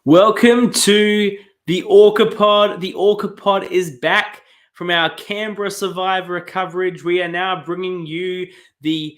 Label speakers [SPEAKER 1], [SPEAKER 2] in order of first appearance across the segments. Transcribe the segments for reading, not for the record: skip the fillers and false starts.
[SPEAKER 1] Welcome to the Orca Pod. The Orca Pod is back from our Canberra Survivor coverage. We are now bringing you the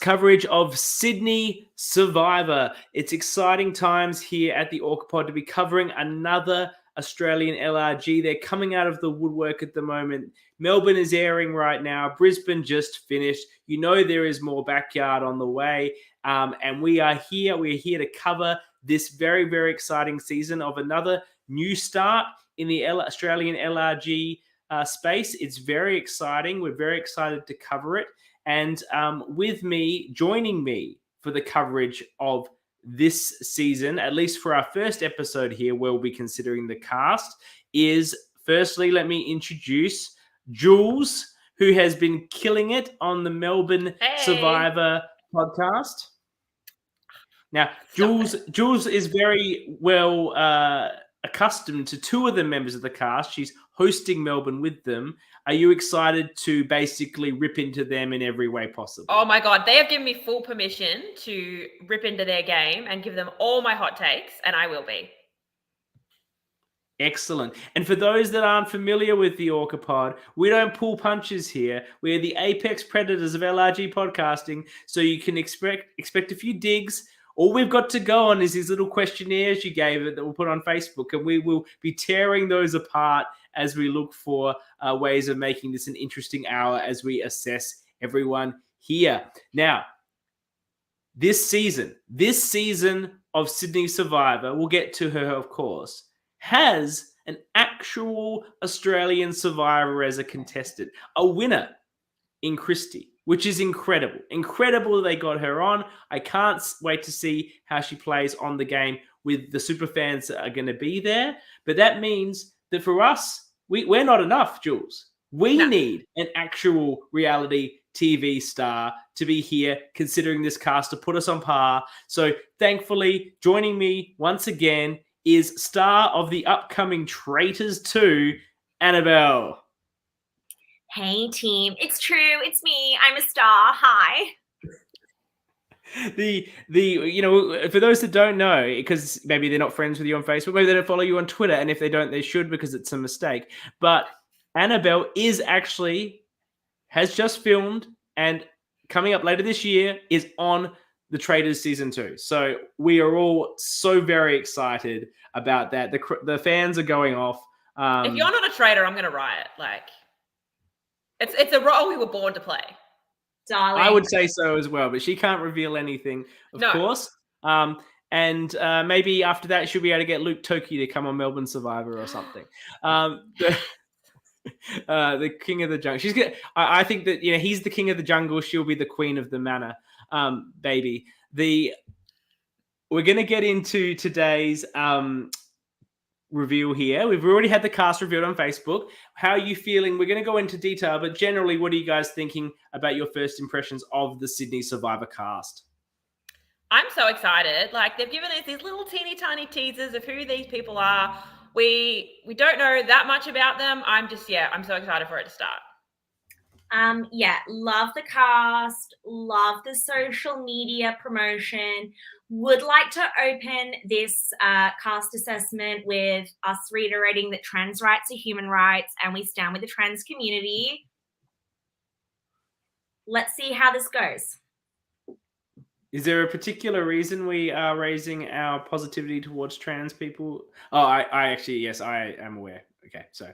[SPEAKER 1] coverage of Sydney Survivor. It's exciting times here at the Orca Pod to be covering another Australian LRG. They're coming out of the woodwork at the moment. Melbourne is airing right now. Brisbane just finished. You know there is more backyard on the way. And we are here. We're here to cover this very, very exciting season of another new start in the Australian LRG space. It's very exciting. We're very excited to cover it. And with me, joining me for the coverage of this season, at least for our first episode here, where we'll be considering the cast, is firstly, let me introduce Jules, who has been killing it on the Melbourne Survivor podcast. Now, Jules is very well accustomed to two of the members of the cast. She's hosting Melbourne with them. Are you excited to basically rip into them in every way possible?
[SPEAKER 2] Oh my God, they have given me full permission to rip into their game and give them all my hot takes, and I will be.
[SPEAKER 1] Excellent. And for those that aren't familiar with the Orca Pod, we don't pull punches here. We're the apex predators of LRG podcasting, so you can expect a few digs. All we've got to go on is these little questionnaires you gave it that we'll put on Facebook, and we will be tearing those apart as we look for ways of making this an interesting hour as we assess everyone here. Now, this season of Sydney Survivor, we'll get to her, of course, has an actual Australian survivor as a contestant, a winner in Christie, which is incredible. Incredible they got her on. I can't wait to see how she plays on the game with the super fans that are going to be there. But that means that for us, we're not enough, Jules. We need an actual reality TV star to be here, considering this cast to put us on par. So thankfully, joining me once again is star of the upcoming Traitors 2, Annabel.
[SPEAKER 3] Hey team, it's true, it's me. I'm a star. Hi.
[SPEAKER 1] For those that don't know, because maybe they're not friends with you on Facebook, maybe they don't follow you on Twitter, and if they don't, they should, because it's a mistake. But Annabel has just filmed, and coming up later this year is on the Traitors season 2. So we are all so very excited about that. The fans are going off.
[SPEAKER 2] If you're not a traitor, I'm going to riot. It's a role we were born to play.
[SPEAKER 3] Darling.
[SPEAKER 1] I would say so as well, but she can't reveal anything, of course. And maybe after that, she'll be able to get Luke Toki to come on Melbourne Survivor or something. The king of the jungle. I think that he's the king of the jungle. She'll be the queen of the manor, baby. We're gonna get into today's reveal here. We've already had the cast revealed on Facebook. How are you feeling? We're going to go into detail, but generally, what are you guys thinking about your first impressions of the Sydney Survivor cast?
[SPEAKER 2] I'm so excited. They've given us these little teeny tiny teasers of who these people are. We don't know that much about them. I'm so excited for it to start.
[SPEAKER 3] Love the cast, love the social media promotion. Would like to open this cast assessment with us reiterating that trans rights are human rights and we stand with the trans community. Let's see how this goes.
[SPEAKER 1] Is there a particular reason we are raising our positivity towards trans people? Oh, I actually, yes, I am aware. Okay, so...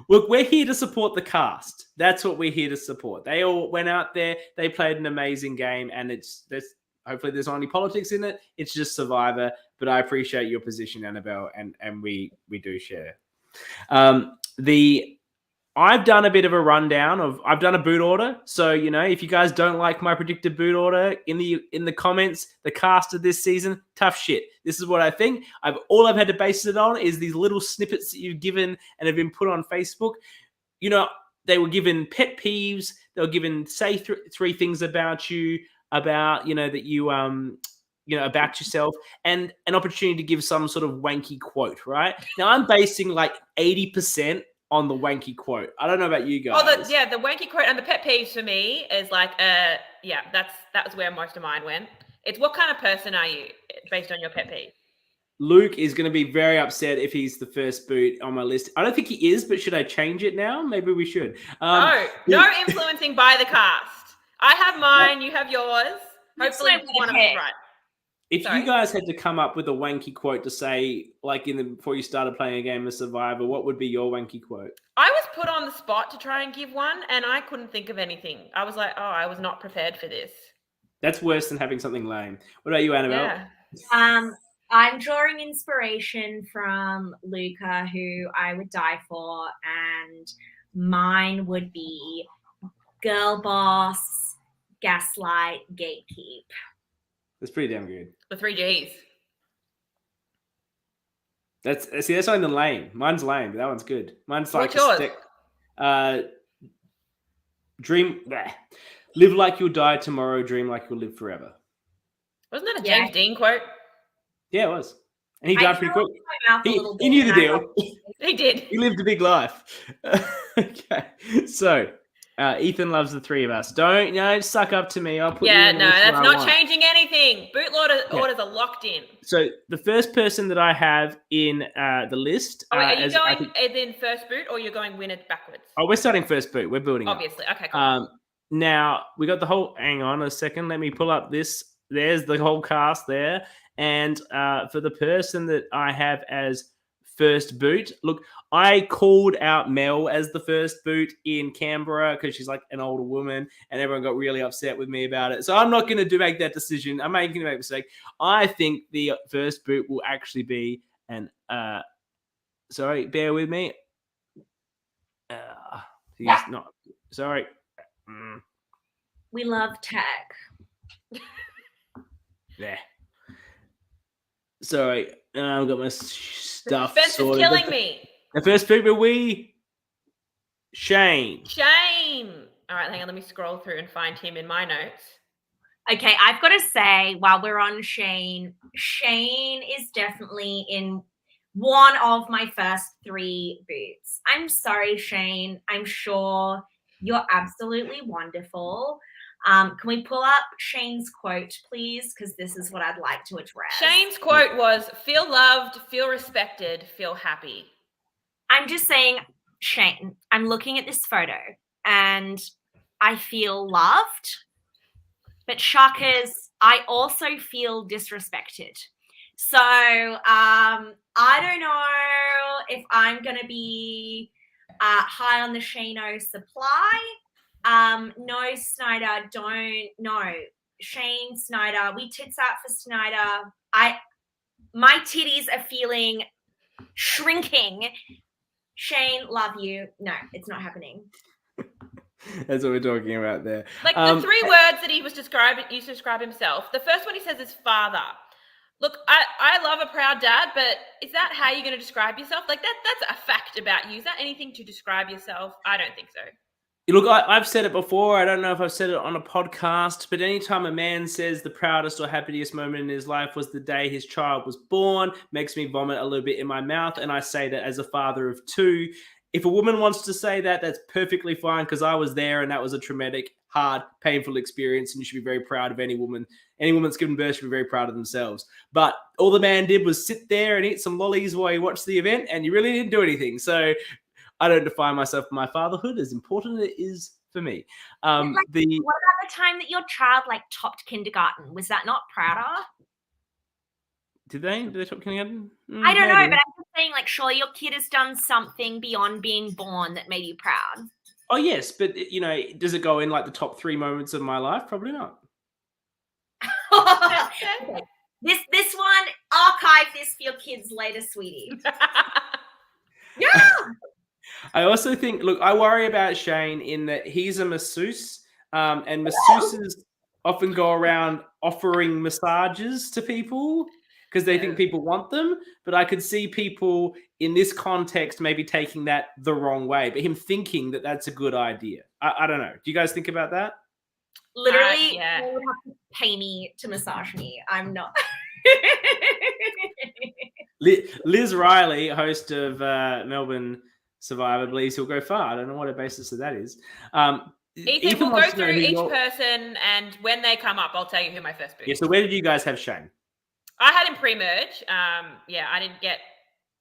[SPEAKER 1] Look, we're here to support the cast. That's what we're here to support. They all went out there. They played an amazing game, and hopefully there's not any politics in it. It's just Survivor. But I appreciate your position, Annabel, and we do share. I've done a bit of a rundown I've done a boot order. So, if you guys don't like my predicted boot order in the comments, the cast of this season, tough shit. This is what I think. All I've had to base it on is these little snippets that you've given and have been put on Facebook. They were given pet peeves. They were given, say, three things about you, about, that you, about yourself, and an opportunity to give some sort of wanky quote, right? Now, I'm basing 80% on the wanky quote. I don't know about you guys.
[SPEAKER 2] The wanky quote and the pet peeves for me is that was where most of mine went. It's what kind of person are you? based on your pet peeve?
[SPEAKER 1] Luke is going to be very upset if he's the first boot on my list. I don't think he is, but should I change it now? Maybe we should.
[SPEAKER 2] No influencing by the cast. I have mine. You have yours. Hopefully, one of us is right.
[SPEAKER 1] If you guys had to come up with a wanky quote to say, like before you started playing a game of Survivor, what would be your wanky quote?
[SPEAKER 2] I was put on the spot to try and give one, and I couldn't think of anything. I was like, oh, I was not prepared for this.
[SPEAKER 1] That's worse than having something lame. What about you, Annabel?
[SPEAKER 3] Yeah. I'm drawing inspiration from Luca, who I would die for, and mine would be girl boss, gaslight, gatekeep.
[SPEAKER 1] That's pretty damn good.
[SPEAKER 2] The 3 Gs.
[SPEAKER 1] That's not even lame. Mine's lame, but that one's good. Mine's like
[SPEAKER 2] what's yours?
[SPEAKER 1] Live like you'll die tomorrow, dream like you'll live forever.
[SPEAKER 2] Wasn't that a James Dean quote?
[SPEAKER 1] Yeah, it was. And he died pretty quick. He knew the deal.
[SPEAKER 2] He did.
[SPEAKER 1] He lived a big life. Okay. So, Ethan loves the three of us. Don't suck up to me. I'll put you in the list
[SPEAKER 2] that's not changing anything. Bootloader orders are locked in.
[SPEAKER 1] So, the first person that I have in the list...
[SPEAKER 2] are you going in first boot or you're going win it backwards?
[SPEAKER 1] Oh, we're starting first boot. We're building
[SPEAKER 2] Obviously.
[SPEAKER 1] up.
[SPEAKER 2] Okay, cool.
[SPEAKER 1] Now, we got the whole... Hang on a second. Let me pull up this. There's the whole cast there. And for the person that I have as first boot, look, I called out Mel as the first boot in Canberra because she's like an older woman and everyone got really upset with me about it. So I'm not going to make that decision. I'm making a mistake. I think the first boot will actually be sorry, bear with me. He's not. Sorry.
[SPEAKER 3] We love tech.
[SPEAKER 1] There. Sorry, I've got my stuff.
[SPEAKER 2] The suspense is killing me.
[SPEAKER 1] The first boot will be Shane.
[SPEAKER 2] All right, hang on. Let me scroll through and find him in my notes.
[SPEAKER 3] Okay, I've got to say, while we're on Shane is definitely in one of my first 3 boots. I'm sorry, Shane. I'm sure you're absolutely wonderful. Can we pull up Shane's quote, please? Because this is what I'd like to address.
[SPEAKER 2] Shane's quote was, feel loved, feel respected, feel happy.
[SPEAKER 3] I'm just saying, Shane, I'm looking at this photo and I feel loved, but shockers, I also feel disrespected. So I don't know if I'm going to be high on the Shane-O supply. No, Snyder, don't. No. Shane, Snyder, we tits out for Snyder. My titties are feeling shrinking. Shane, love you. No, it's not happening.
[SPEAKER 1] That's what we're talking about there.
[SPEAKER 2] Like the 3 words that he was describing, used to describe himself. The first one he says is father. Look, I love a proud dad, but is that how you're going to describe yourself? Like that's a fact about you. Is that anything to describe yourself? I don't think so.
[SPEAKER 1] Look, I've said it before. I don't know if I've said it on a podcast, but anytime a man says the proudest or happiest moment in his life was the day his child was born, makes me vomit a little bit in my mouth. And I say that as a father of 2. If a woman wants to say that, that's perfectly fine because I was there and that was a traumatic, hard, painful experience. And you should be very proud of any woman. Any woman that's given birth should be very proud of themselves. But all the man did was sit there and eat some lollies while he watched the event, and you really didn't do anything. So I don't define myself for my fatherhood, as important as it is for me.
[SPEAKER 3] What about the time that your child topped kindergarten? Was that not prouder?
[SPEAKER 1] Did they top kindergarten?
[SPEAKER 3] I don't know, but I'm just saying, surely your kid has done something beyond being born that made you proud.
[SPEAKER 1] Oh yes, but does it go in the top 3 moments of my life? Probably not.
[SPEAKER 3] Okay. This one, archive this for your kids later, sweetie. Yeah.
[SPEAKER 1] I also think, look, I worry about Shane in that he's a masseuse, and masseuses often go around offering massages to people because they think people want them. But I could see people in this context maybe taking that the wrong way, but him thinking that that's a good idea. I don't know. Do you guys think about that?
[SPEAKER 3] Literally, you would have to pay me to massage me. I'm not.
[SPEAKER 1] Liz Riley, host of Melbourne Survivor, believes he'll go far. I don't know what a basis of that is.
[SPEAKER 2] Ethan, we'll go through each person, and when they come up, I'll tell you who my first boot is.
[SPEAKER 1] Yeah, so where did you guys have Shane?
[SPEAKER 2] I had him pre-merge. Yeah, I didn't get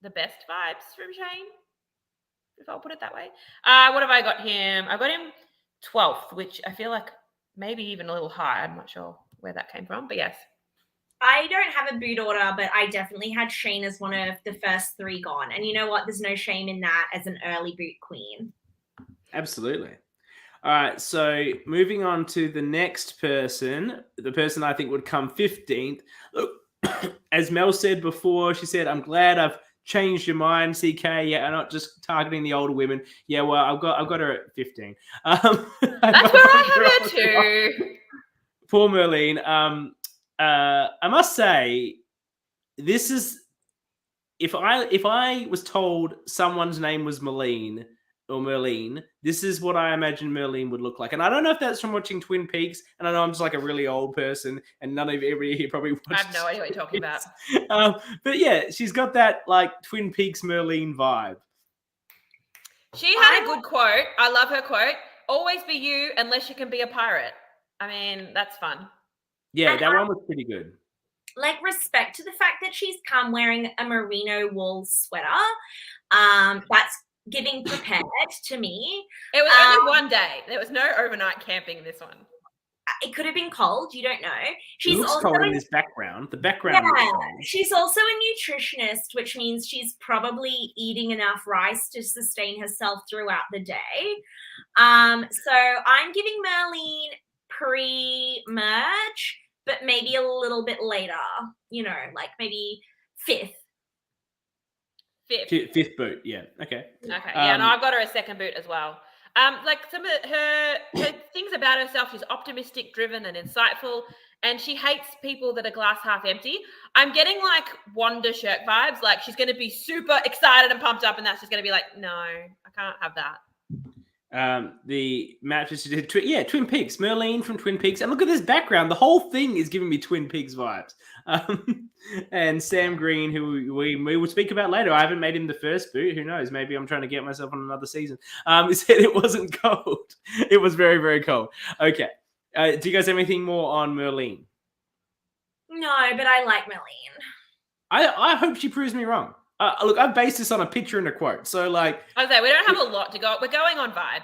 [SPEAKER 2] the best vibes from Shane, if I'll put it that way. What have I got him? I got him 12th, which I feel like maybe even a little high. I'm not sure where that came from, but yes.
[SPEAKER 3] I don't have a boot order, but I definitely had Shane as one of the first 3 gone. And you know what? There's no shame in that as an early boot queen.
[SPEAKER 1] Absolutely. All right, so moving on to the next person, the person I think would come 15th. Look, as Mel said before, she said, I'm glad I've changed your mind, CK. Yeah, I'm not just targeting the older women. Yeah, well, I've got her at 15.
[SPEAKER 2] That's where I have her too.
[SPEAKER 1] Poor Merlene. I must say, this is if I was told someone's name was Merlene or Merlene, this is what I imagine Merlene would look like. And I don't know if that's from watching Twin Peaks, and I know I'm just like a really old person, and none of everybody here probably watched.
[SPEAKER 2] I have no idea what you're talking about.
[SPEAKER 1] But yeah, she's got that like Twin Peaks Merlene vibe.
[SPEAKER 2] She had a good quote. I love her quote. Always be you unless you can be a pirate. I mean, that's fun.
[SPEAKER 1] Yeah, that one was pretty good.
[SPEAKER 3] Like, respect to the fact that she's come wearing a merino wool sweater. That's giving prepared to me.
[SPEAKER 2] It was only one day. There was no overnight camping in this one.
[SPEAKER 3] It could have been cold. You don't know.
[SPEAKER 1] She's looks also cold in this background. The background.
[SPEAKER 3] Yeah, she's also a nutritionist, which means she's probably eating enough rice to sustain herself throughout the day. So I'm giving Merlene pre-merge, but maybe a little bit later. You know, like maybe 5th.
[SPEAKER 1] Fifth boot. Yeah. Okay.
[SPEAKER 2] Okay. Yeah, and I've got her a second boot as well. Like some of her things about herself, she's optimistic, driven, and insightful, and she hates people that are glass half empty. I'm getting like Wanda Shirk vibes, like she's going to be super excited and pumped up, and that's just going to be like, no, I can't have that.
[SPEAKER 1] The mattress did Twin Peaks, Merlene from Twin Peaks, and look at this background. The whole thing is giving me Twin Peaks vibes. And Sam Green, who we will speak about later. I haven't made him the first boot. Who knows? Maybe I'm trying to get myself on another season. He said it wasn't cold. It was very, very cold. Okay. Do you guys have anything more on Merlene?
[SPEAKER 3] No, but I like Merlene.
[SPEAKER 1] I hope she proves me wrong. Look, I've based this on a picture and a quote. So, like,
[SPEAKER 2] I was like, we don't have a lot to go. We're going on vibes.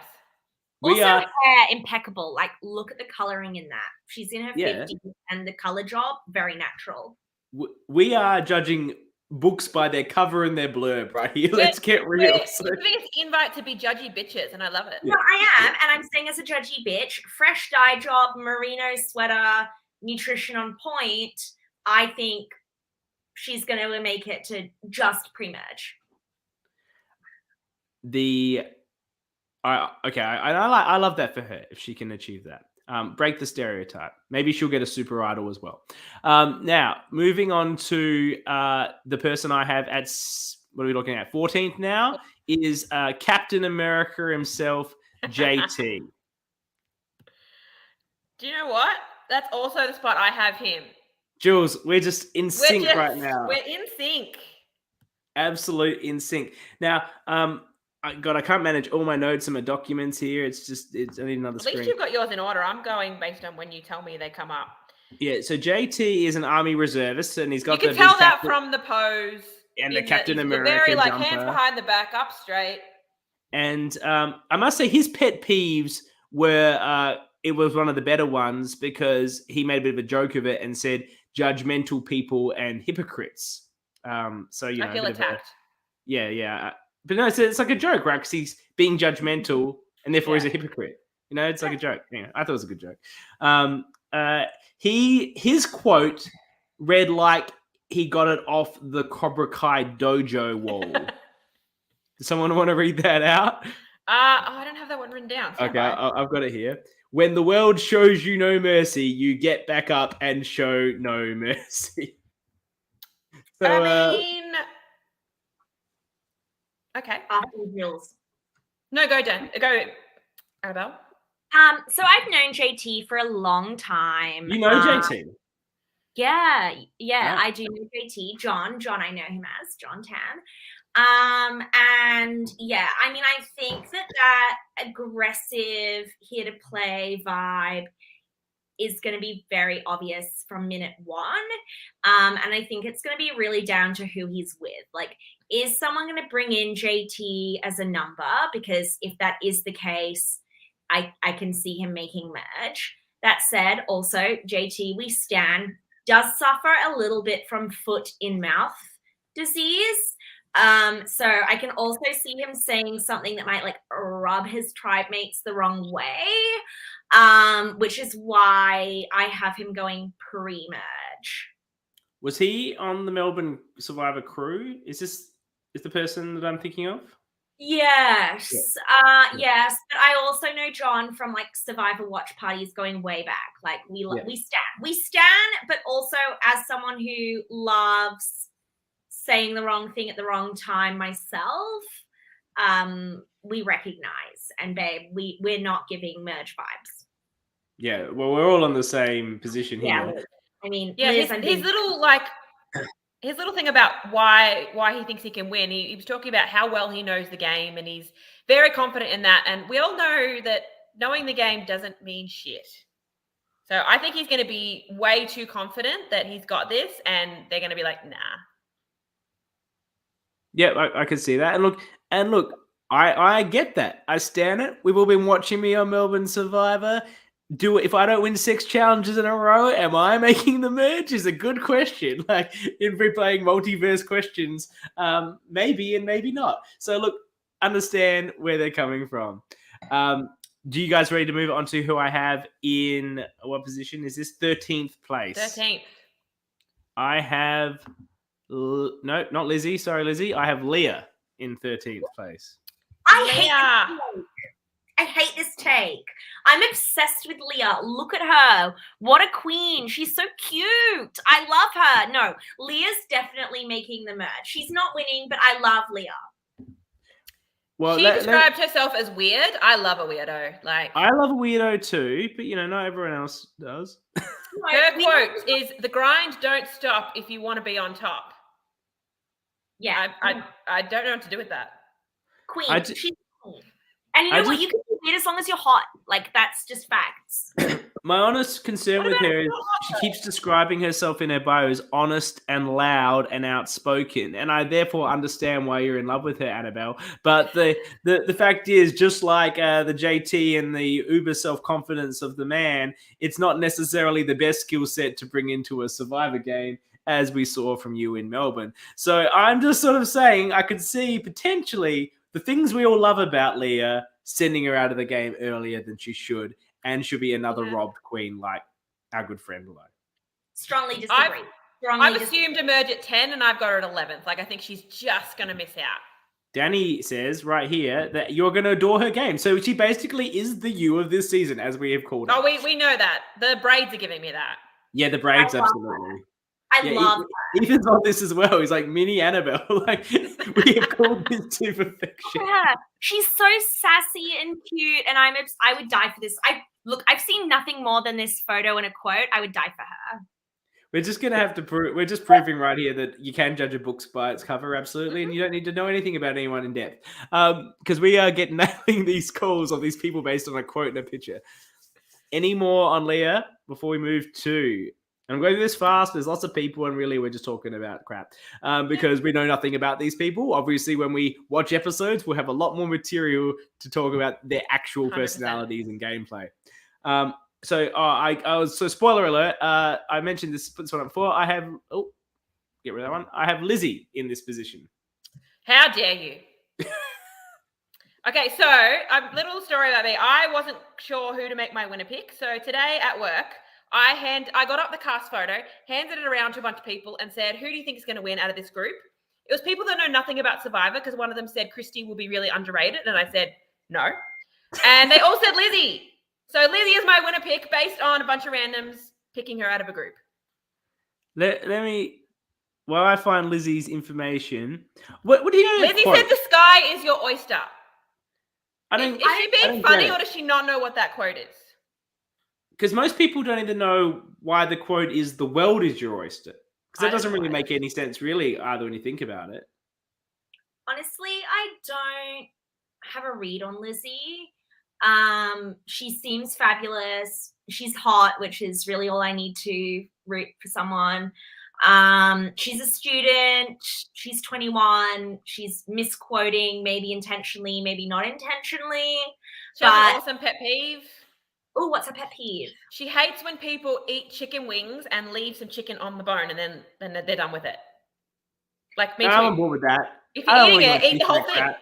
[SPEAKER 3] Also, hair impeccable. Like, look at the coloring in that. She's in her 50s, and the color job, very natural.
[SPEAKER 1] We are judging books by their cover and their blurb right here. Let's get real.
[SPEAKER 2] It's the biggest invite to be judgy bitches, and I love it.
[SPEAKER 3] No, I am, and I'm saying as a judgy bitch, fresh dye job, merino sweater, nutrition on point. I think she's going to make it to just pre-merge.
[SPEAKER 1] I love that for her if she can achieve that. Break the stereotype. Maybe she'll get a super idol as well. Now, moving on to the person I have at, what are we looking at? 14th now is Captain America himself, JT.
[SPEAKER 2] Do you know what? That's also the spot I have him.
[SPEAKER 1] Jules, we're just in sync right now.
[SPEAKER 2] We're in sync.
[SPEAKER 1] Absolute in sync. Now, I can't manage all my notes and my documents here. I need another screen.
[SPEAKER 2] At least you've got yours in order. I'm going based on when you tell me they come up.
[SPEAKER 1] Yeah, so JT is an Army reservist, and he's got
[SPEAKER 2] You can tell that from the pose.
[SPEAKER 1] And the Captain America
[SPEAKER 2] very, like,
[SPEAKER 1] jumper.
[SPEAKER 2] hands behind the back, up straight.
[SPEAKER 1] And I must say his pet peeves were, it was one of the better ones because he made a bit of a joke of it and said judgmental people and hypocrites. So, you know.
[SPEAKER 2] I feel attacked.
[SPEAKER 1] Yeah. But no, it's like a joke, right? Because he's being judgmental and therefore he's a hypocrite. You know, it's like a joke. Yeah, I thought it was a good joke. His quote read like he got it off the Cobra Kai dojo wall. Does someone want to read that out?
[SPEAKER 2] I don't have that one written down.
[SPEAKER 1] Okay, I've got it here. When the world shows you no mercy, you get back up and show no mercy. So,
[SPEAKER 2] I mean, okay.
[SPEAKER 3] After Jules.
[SPEAKER 2] No, go Dan. Go, Annabel.
[SPEAKER 3] So I've known JT for a long time.
[SPEAKER 1] You know JT?
[SPEAKER 3] Yeah, I do know JT. John, I know him as John Tan. And yeah, I mean, I think that aggressive, here to play vibe is going to be very obvious from minute one. And I think it's going to be really down to who he's with. Like, is someone going to bring in JT as a number? Because if that is the case, I can see him making merge. That said, also, JT, we stand, does suffer a little bit from foot in mouth disease. So I can also see him saying something that might like rub his tribe mates the wrong way, which is why I have him going pre-merge.
[SPEAKER 1] Was he on the Melbourne Survivor crew? Is the person that I'm thinking of?
[SPEAKER 3] Yes. Yes. But I also know John from like Survivor watch parties going way back. Like we stand, but also as someone who loves saying the wrong thing at the wrong time myself, we recognize, and babe, we're not giving merge vibes.
[SPEAKER 1] Yeah, well, we're all on the same position here.
[SPEAKER 3] Yeah, I mean,
[SPEAKER 2] yeah,
[SPEAKER 3] Liz,
[SPEAKER 2] his little thing about why he thinks he can win. He was talking about how well he knows the game, and he's very confident in that. And we all know that knowing the game doesn't mean shit. So I think he's going to be way too confident that he's got this, and they're going to be like, nah.
[SPEAKER 1] Yeah, I can see that. And look, I get that. I stand it. We've all been watching me on Melbourne Survivor. If I don't win 6 challenges in a row, am I making the merge? Is a good question. Like in replaying multiverse questions, maybe and maybe not. So look, understand where they're coming from. Do you guys ready to move on to who I have in what position? Is this 13th place?
[SPEAKER 2] 13th.
[SPEAKER 1] I have no, not Lizzie. Sorry, Lizzie. I have Leah in 13th place.
[SPEAKER 3] I hate this take. I'm obsessed with Leah. Look at her. What a queen. She's so cute. I love her. No, Leah's definitely making the merge. She's not winning, but I love Leah.
[SPEAKER 1] Well,
[SPEAKER 2] she described herself as weird. I love a weirdo. Like
[SPEAKER 1] I love a weirdo too, but not everyone else does.
[SPEAKER 2] Her quote is, "The grind don't stop if you want to be on top."
[SPEAKER 3] Yeah.
[SPEAKER 2] I don't know what to do with that.
[SPEAKER 3] Queen. She's queen. And you know what? You can be weird as long as you're hot. Like, that's just facts.
[SPEAKER 1] My honest concern with her is she keeps describing herself in her bio as honest and loud and outspoken. And I therefore understand why you're in love with her, Annabel. But the fact is, just like the JT and the uber self-confidence of the man, it's not necessarily the best skill set to bring into a Survivor game, as we saw from you in Melbourne. So I'm just sort of saying I could see potentially the things we all love about Leah sending her out of the game earlier than she should, and she'll be another robbed queen like our good friend below.
[SPEAKER 3] Strongly disagree.
[SPEAKER 2] I've assumed emerge at 10 and I've got her at 11th. Like, I think she's just going to miss out.
[SPEAKER 1] Danny says right here that you're going to adore her game. So she basically is the you of this season, as we have called her.
[SPEAKER 2] Oh, we know that. The braids are giving me that.
[SPEAKER 1] Yeah, the braids, absolutely.
[SPEAKER 3] I love her.
[SPEAKER 1] Ethan's on this as well. He's like mini Annabel. Like we have called this to perfection.
[SPEAKER 3] Yeah, she's so sassy and cute, and I would die for this. I've seen nothing more than this photo and a quote. I would die for her.
[SPEAKER 1] We're just gonna have to prove. We're just proving right here that you can judge a book by its cover, absolutely, and you don't need to know anything about anyone in depth, because we are nailing these calls of these people based on a quote and a picture. Any more on Leah before we move to? I'm going this fast. There's lots of people, and really, we're just talking about crap because we know nothing about these people. Obviously, when we watch episodes, we'll have a lot more material to talk about their actual 100%. Personalities and gameplay. So spoiler alert. I mentioned this one up before. I have get rid of that one. I have Lizzie in this position.
[SPEAKER 2] How dare you? Okay, so a little story about me. I wasn't sure who to make my winner pick. So today at work, I got up the cast photo, handed it around to a bunch of people and said, who do you think is going to win out of this group? It was people that know nothing about Survivor because one of them said Christy will be really underrated. And I said, no. And they all said Lizzie. So Lizzie is my winner pick based on a bunch of randoms picking her out of a group.
[SPEAKER 1] While I find Lizzie's information, what do you know?
[SPEAKER 2] Lizzie said the sky is your oyster. Is she being funny or does she not know what that quote is?
[SPEAKER 1] Because most people don't even know why the quote is "the world is your oyster." Because that doesn't really make any sense, really, either when you think about it.
[SPEAKER 3] Honestly, I don't have a read on Lizzie. She seems fabulous. She's hot, which is really all I need to root for someone. She's a student. She's 21. She's misquoting, maybe intentionally, maybe not intentionally.
[SPEAKER 2] She has an awesome pet peeve.
[SPEAKER 3] Oh, what's a pet peeve?
[SPEAKER 2] She hates when people eat chicken wings and leave some chicken on the bone, and then they're done with it. Like me too.
[SPEAKER 1] I'm on board with that.
[SPEAKER 2] If you're eating it, eat the whole thing.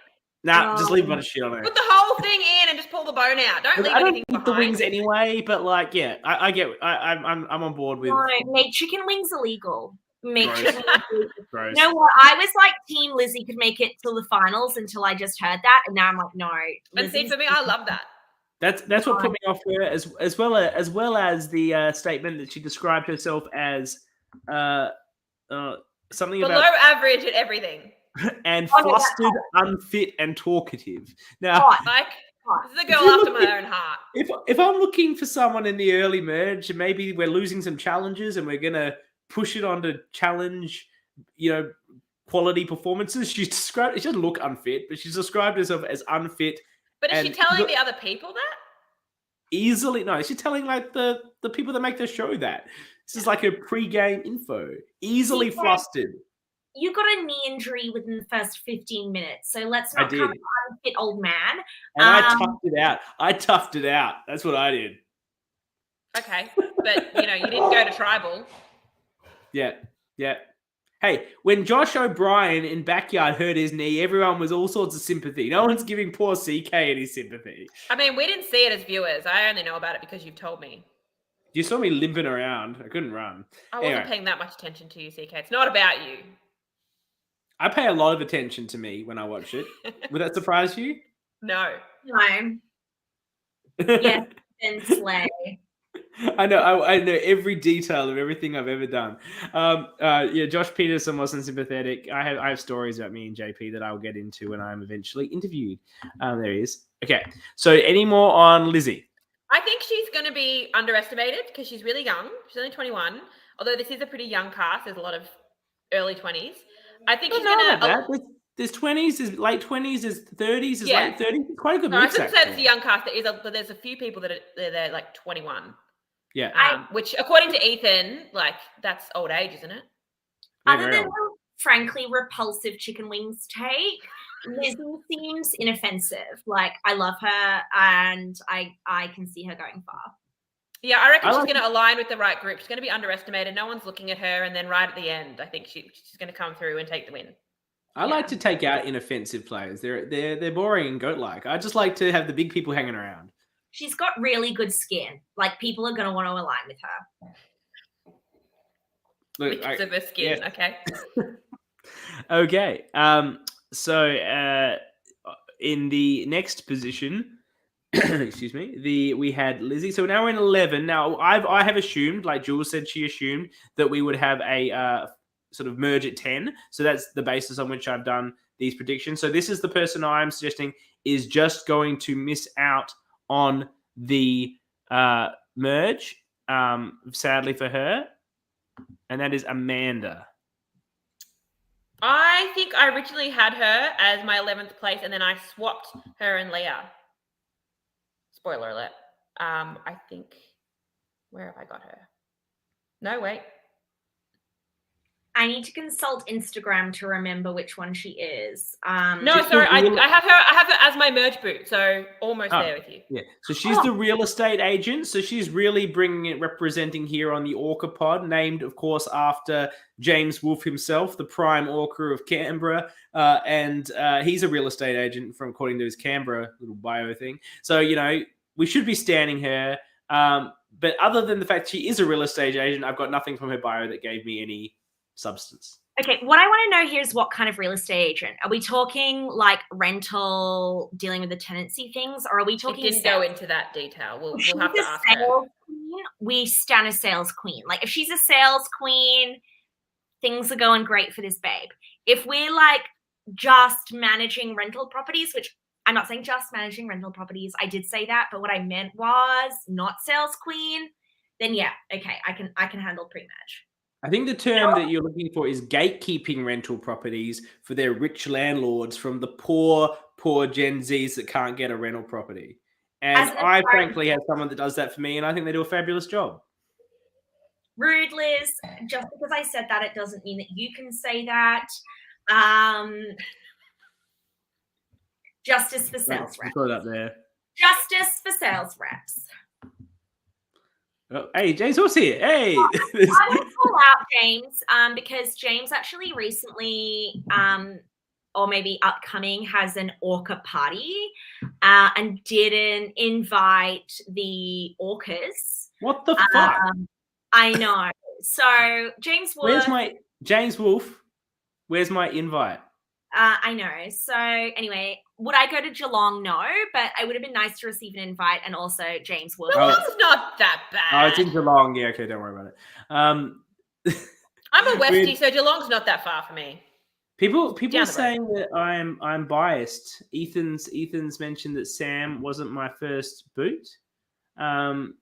[SPEAKER 1] Nah, just leave a bunch of shit on it.
[SPEAKER 2] Put the whole thing in and just pull the bone out. Don't leave anything behind.
[SPEAKER 1] I don't eat the wings anyway, but like, yeah, I'm on board with.
[SPEAKER 3] No, make chicken wings illegal. Make
[SPEAKER 1] Gross.
[SPEAKER 3] chicken wings illegal.
[SPEAKER 1] Gross.
[SPEAKER 3] You know what? I was like, Team Lizzie could make it till the finals until I just heard that, and now I'm like, no.
[SPEAKER 2] And see, for me, I love that.
[SPEAKER 1] That's what put me off her, as well as the statement that she described herself as something
[SPEAKER 2] below
[SPEAKER 1] about
[SPEAKER 2] average at everything.
[SPEAKER 1] And flustered, unfit, and talkative. Now,
[SPEAKER 2] this is a girl after my own heart.
[SPEAKER 1] If I'm looking for someone in the early merge, maybe we're losing some challenges and we're gonna push it on to challenge, quality performances. She doesn't look unfit, but she's described herself as unfit.
[SPEAKER 2] But is she telling the other people that?
[SPEAKER 1] Easily, no. She's telling like the people that make the show that. This is like a pre-game info. Easily flustered.
[SPEAKER 3] You got a knee injury within the first 15 minutes, so let's not come an unfit old man.
[SPEAKER 1] And I toughed it out. That's what I did.
[SPEAKER 2] Okay, but you didn't go to tribal.
[SPEAKER 1] Yeah. Hey, when Josh O'Brien in Backyard hurt his knee, everyone was all sorts of sympathy. No one's giving poor CK any sympathy.
[SPEAKER 2] I mean, we didn't see it as viewers. I only know about it because you've told me.
[SPEAKER 1] You saw me limping around. I couldn't run.
[SPEAKER 2] I wasn't paying that much attention to you, CK. It's not about you.
[SPEAKER 1] I pay a lot of attention to me when I watch it. Would that surprise you?
[SPEAKER 2] No.
[SPEAKER 3] Yes, and slay.
[SPEAKER 1] I know every detail of everything I've ever done. Josh Peterson wasn't sympathetic. I have stories about me and JP that I'll get into when I'm eventually interviewed. There he is. Okay, so any more on Lizzie?
[SPEAKER 2] I think she's going to be underestimated because she's really young. She's only 21. Although this is a pretty young cast. There's a lot of early 20s. I think she's going
[SPEAKER 1] to... There's 20s, there's late 20s, there's 30s, there's late 30s. It's quite a good mix.
[SPEAKER 2] I shouldn't say it's a young cast. But there's a few people that they're like 21.
[SPEAKER 1] Yeah.
[SPEAKER 2] Which, according to Ethan, like, that's old age, isn't it?
[SPEAKER 3] Other than her, frankly, repulsive chicken wings take, Lizzie seems inoffensive. Like, I love her, and I can see her going far.
[SPEAKER 2] Yeah, I reckon she's going to align with the right group. She's going to be underestimated. No one's looking at her, and then right at the end, I think she's going to come through and take the win.
[SPEAKER 1] I like to take out inoffensive players. They're boring and goat-like. I just like to have the big people hanging around.
[SPEAKER 3] She's got really good skin. Like, people are going to want to align with her.
[SPEAKER 1] Look,
[SPEAKER 2] because of her skin, okay.
[SPEAKER 1] Okay. So in the next position, excuse me, we had Lizzie. So now we're in 11. Now I have assumed, like Jules said, she assumed that we would have a sort of merge at 10. So that's the basis on which I've done these predictions. So this is the person I'm suggesting is just going to miss out on the merge, sadly for her, and that is Amanda.
[SPEAKER 2] I think I originally had her as my 11th place, and then I swapped her and Leah. Spoiler alert. I think, where have I got her? No, wait.
[SPEAKER 3] I need to consult Instagram to remember which one she is.
[SPEAKER 2] No, sorry, I have her as my merge boot, so almost there with you.
[SPEAKER 1] Yeah, so she's the real estate agent. So she's really bringing it, representing here on the Orca Pod, named, of course, after James Wolfe himself, the prime orca of Canberra, and he's a real estate agent from according to his Canberra little bio thing. So we should be standing her. But other than the fact she is a real estate agent, I've got nothing from her bio that gave me any substance.
[SPEAKER 3] Okay, what I want to know here is what kind of real estate agent. Are we talking like rental, dealing with the tenancy things, or are we talking?
[SPEAKER 2] It didn't go into that detail. We'll have to ask her.
[SPEAKER 3] Queen, we stand a sales queen. Like if she's a sales queen, things are going great for this babe. If we're like just managing rental properties, which I'm not saying just managing rental properties, I did say that, but what I meant was not sales queen. Then yeah, okay, I can handle pre-match.
[SPEAKER 1] I think the term that you're looking for is gatekeeping rental properties for their rich landlords from the poor Gen Zs that can't get a rental property. And
[SPEAKER 3] As an
[SPEAKER 1] I
[SPEAKER 3] Australian-
[SPEAKER 1] frankly have someone that does that for me, and I think they do a fabulous job.
[SPEAKER 3] Rude, Liz. Just because I said that, it doesn't mean that you can say that. Justice for sales reps.
[SPEAKER 1] Put it up there.
[SPEAKER 3] Justice for sales reps.
[SPEAKER 1] Oh, hey, James, what's here? Hey.
[SPEAKER 3] I would call out James because James actually recently, or maybe upcoming, has an Orca party and didn't invite the orcas.
[SPEAKER 1] What the fuck?
[SPEAKER 3] I know. So James Wolf.
[SPEAKER 1] James Wolf? Where's my invite?
[SPEAKER 3] I know. So anyway, would I go to Geelong? No, but I would have been nice to receive an invite, and also James Wolf.
[SPEAKER 2] Geelong's not that bad.
[SPEAKER 1] Oh, it's in Geelong. Yeah, okay, don't worry about it.
[SPEAKER 2] I'm a Westie, so Geelong's not that far for me.
[SPEAKER 1] People are saying that I'm biased. Ethan's mentioned that Sam wasn't my first boot, and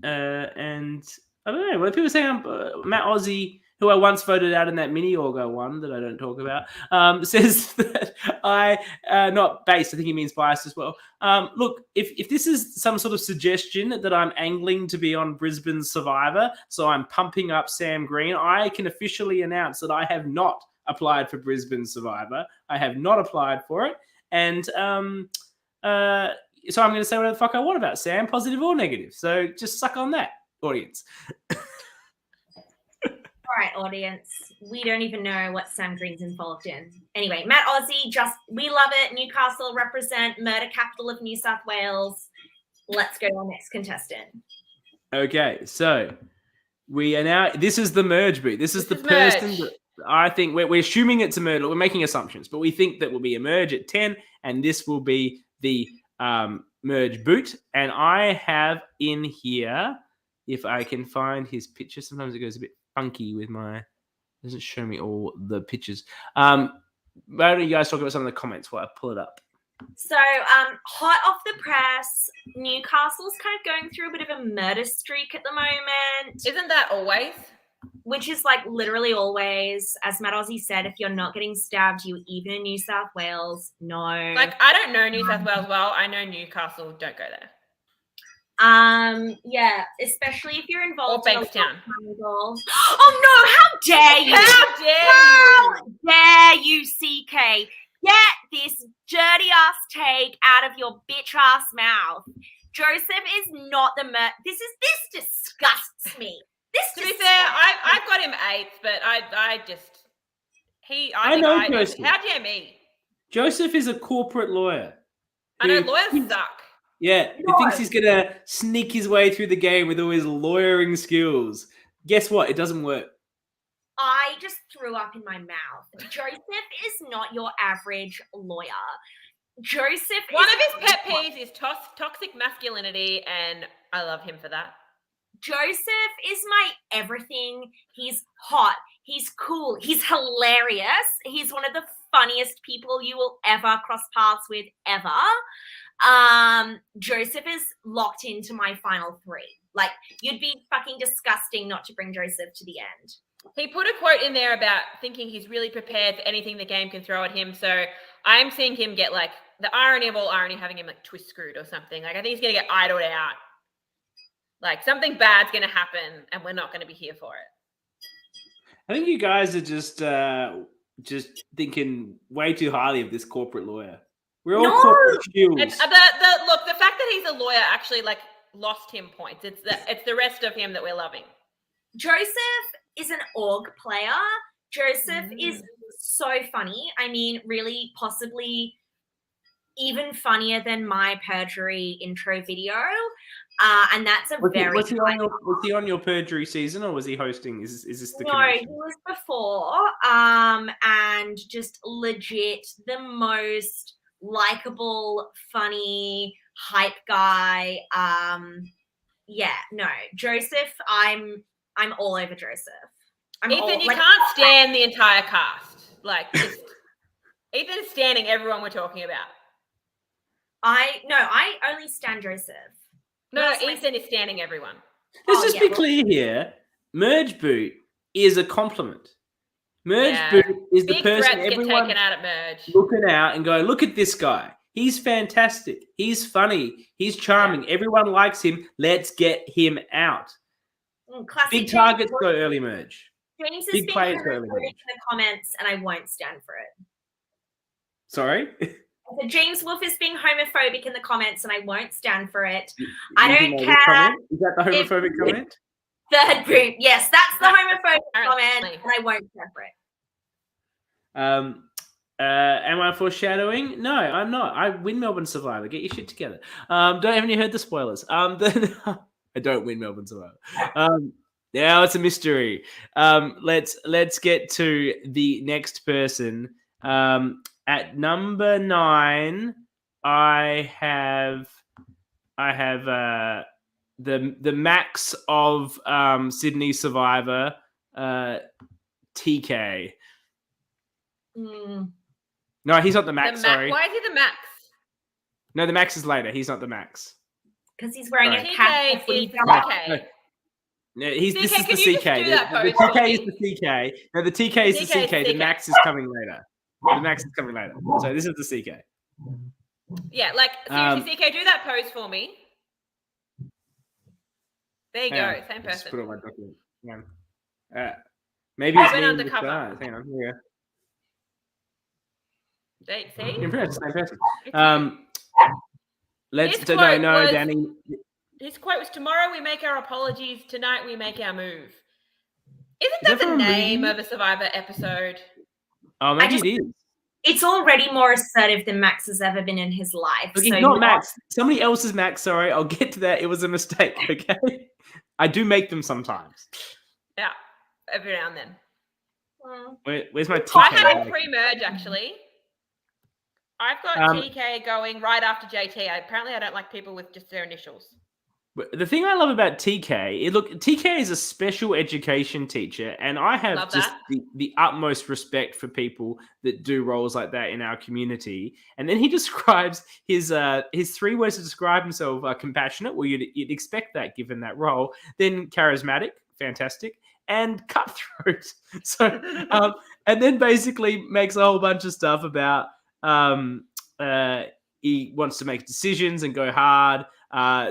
[SPEAKER 1] I don't know. What people saying? Matt Aussie, who I once voted out in that mini Orgo one that I don't talk about, says that not based. I think he means biased as well. Look, if this is some sort of suggestion that I'm angling to be on Brisbane Survivor, so I'm pumping up Sam Green, I can officially announce that I have not applied for Brisbane Survivor. I have not applied for it, and so I'm going to say whatever the fuck I want about Sam, positive or negative. So just suck on that, audience.
[SPEAKER 3] All right, audience. We don't even know what Sam Green's involved in. Anyway, Matt Aussie, we love it. Newcastle represent, murder capital of New South Wales. Let's go to our next contestant.
[SPEAKER 1] Okay, so we are now. This is the merge boot. This is the person that I think we're assuming it's a merge. We're making assumptions, but we think that will be a merge at 10, and this will be the merge boot. And I have in here, if I can find his picture. Sometimes it goes a bit funky with doesn't show me all the pictures. Why don't you guys talk about some of the comments while I pull it up?
[SPEAKER 3] So, hot off the press, Newcastle's kind of going through a bit of a murder streak at the moment.
[SPEAKER 2] Isn't that always?
[SPEAKER 3] Which is like literally always, as Matt Aussie said, if you're not getting stabbed, you even in New South Wales, no.
[SPEAKER 2] Like, I don't know New South Wales well. I know Newcastle. Don't go there.
[SPEAKER 3] Yeah, especially if you're involved in a
[SPEAKER 2] Bankstown.
[SPEAKER 3] Oh no, how dare you?
[SPEAKER 2] How
[SPEAKER 3] dare you, CK? Get this dirty ass take out of your bitch ass mouth. Joseph is not the this disgusts me.
[SPEAKER 2] To be fair, I've got him 8th, but I know
[SPEAKER 1] Joseph.
[SPEAKER 2] How dare me?
[SPEAKER 1] Joseph is a corporate lawyer.
[SPEAKER 2] I know lawyers suck.
[SPEAKER 1] Yeah, he thinks he's going to sneak his way through the game with all his lawyering skills. Guess what? It doesn't work.
[SPEAKER 3] I just threw up in my mouth. Joseph is not your average lawyer.
[SPEAKER 2] One of his pet peeves is toxic masculinity, and I love him for that.
[SPEAKER 3] Joseph is my everything. He's hot. He's cool. He's hilarious. He's one of the funniest people you will ever cross paths with ever. Joseph is locked into my final 3. Like, you'd be fucking disgusting not to bring Joseph to the end.
[SPEAKER 2] He put a quote in there about thinking he's really prepared for anything the game can throw at him. So I'm seeing him get like the irony of all irony, having him like twist screwed or something. Like, I think he's going to get idled out. Like, something bad's going to happen and we're not going to be here for it.
[SPEAKER 1] I think you guys are just thinking way too highly of this corporate lawyer. We're all corporate shields.
[SPEAKER 2] Look, the fact that he's a lawyer actually like lost him points. It's the rest of him that we're loving.
[SPEAKER 3] Joseph is an org player. Joseph is so funny. I mean, really, possibly even funnier than my perjury intro video. And that's was
[SPEAKER 1] he on your perjury season, or was he hosting? Is this the
[SPEAKER 3] No, he was before. And just legit the most likable, funny, hype guy. Joseph, I'm all over Joseph.
[SPEAKER 2] Ethan, you can't stand the entire cast. Like, Ethan is standing everyone we're talking about.
[SPEAKER 3] I only stand Joseph.
[SPEAKER 2] No, Ethan is standing everyone.
[SPEAKER 1] Let's just be clear here. Merge boot is a compliment. Merge boot is the person everyone's
[SPEAKER 2] taken out at merge.
[SPEAKER 1] looking out and going, look at this guy. He's fantastic. He's funny. He's charming. Everyone likes him. Let's get him out.
[SPEAKER 3] Classic
[SPEAKER 1] Big
[SPEAKER 3] James
[SPEAKER 1] targets
[SPEAKER 3] Wolfe.
[SPEAKER 1] go early merge.
[SPEAKER 3] James is
[SPEAKER 1] Big
[SPEAKER 3] being
[SPEAKER 1] players go
[SPEAKER 3] homophobic
[SPEAKER 1] early
[SPEAKER 3] in
[SPEAKER 1] merge.
[SPEAKER 3] the comments, and I won't stand for it.
[SPEAKER 1] Sorry?
[SPEAKER 3] So James Wolfe is being homophobic in the comments, and I won't stand for it.
[SPEAKER 1] You
[SPEAKER 3] I
[SPEAKER 1] think
[SPEAKER 3] don't
[SPEAKER 1] that
[SPEAKER 3] care.
[SPEAKER 1] comment? Is that the homophobic comment?
[SPEAKER 3] Third boot. Yes, that's the homophobic
[SPEAKER 2] Apparently.
[SPEAKER 3] comment, and I won't stand for it.
[SPEAKER 1] Am I foreshadowing? No, I'm not. I win Melbourne Survivor. Get your shit together. Haven't you heard the spoilers? Then I don't win Melbourne Survivor. Now it's a mystery. Let's get to the next person. At number 9, I have the max of Sydney Survivor, TK. No, he's not the max. Sorry.
[SPEAKER 2] Why is he the max?
[SPEAKER 1] No, the max is later. He's not the max.
[SPEAKER 3] Because he's wearing
[SPEAKER 1] Sorry.
[SPEAKER 3] a cap.
[SPEAKER 2] TK
[SPEAKER 3] and footy
[SPEAKER 2] is
[SPEAKER 3] jumper.
[SPEAKER 2] TK.
[SPEAKER 1] No, this
[SPEAKER 2] CK,
[SPEAKER 1] is the
[SPEAKER 2] can you just
[SPEAKER 1] CK.
[SPEAKER 2] do that
[SPEAKER 1] The
[SPEAKER 2] pose for
[SPEAKER 1] TK is
[SPEAKER 2] me?
[SPEAKER 1] the CK. No, the TK is the
[SPEAKER 2] TK is
[SPEAKER 1] CK. The
[SPEAKER 2] CK.
[SPEAKER 1] max is coming later. The max is coming later. So this is the CK.
[SPEAKER 2] Yeah, like seriously, CK, do that pose for me. There you
[SPEAKER 1] Hang
[SPEAKER 2] go,
[SPEAKER 1] on.
[SPEAKER 2] same
[SPEAKER 1] Just put
[SPEAKER 2] person.
[SPEAKER 1] on my document. Hang on. Maybe
[SPEAKER 2] I
[SPEAKER 1] it's
[SPEAKER 2] went
[SPEAKER 1] me in
[SPEAKER 2] undercover.
[SPEAKER 1] disguise. Hang on. Here
[SPEAKER 2] See?
[SPEAKER 1] we go. It's the same person.
[SPEAKER 2] It's
[SPEAKER 1] Let's
[SPEAKER 2] His
[SPEAKER 1] no,
[SPEAKER 2] quote
[SPEAKER 1] no,
[SPEAKER 2] was-
[SPEAKER 1] Danny.
[SPEAKER 2] His quote was, "Tomorrow we make our apologies. Tonight we make our move." Isn't
[SPEAKER 1] Is
[SPEAKER 2] that
[SPEAKER 1] that
[SPEAKER 2] the
[SPEAKER 1] from a
[SPEAKER 2] name
[SPEAKER 1] movie?
[SPEAKER 2] of a Survivor episode?
[SPEAKER 1] Oh, maybe
[SPEAKER 3] just-
[SPEAKER 1] it is.
[SPEAKER 3] It's already more assertive than Max has ever been in his life.
[SPEAKER 1] Look,
[SPEAKER 3] so
[SPEAKER 1] he's not Max. Somebody else's Max. Sorry, I'll get to that. It was a mistake. Okay, I do make them sometimes.
[SPEAKER 2] Yeah, every now and then.
[SPEAKER 1] Where's my TK?
[SPEAKER 2] I had him pre-merge actually. I've got TK going right after JT. Apparently, I don't like people with just their initials.
[SPEAKER 1] The thing I love about TK, TK is a special education teacher, and I have
[SPEAKER 2] Love
[SPEAKER 1] just
[SPEAKER 2] that.
[SPEAKER 1] the utmost respect for people that do roles like that in our community. And then he describes his 3 words to describe himself are compassionate. Well, you'd expect that given that role. Then charismatic, fantastic, and cutthroat. So, and then basically makes a whole bunch of stuff about he wants to make decisions and go hard.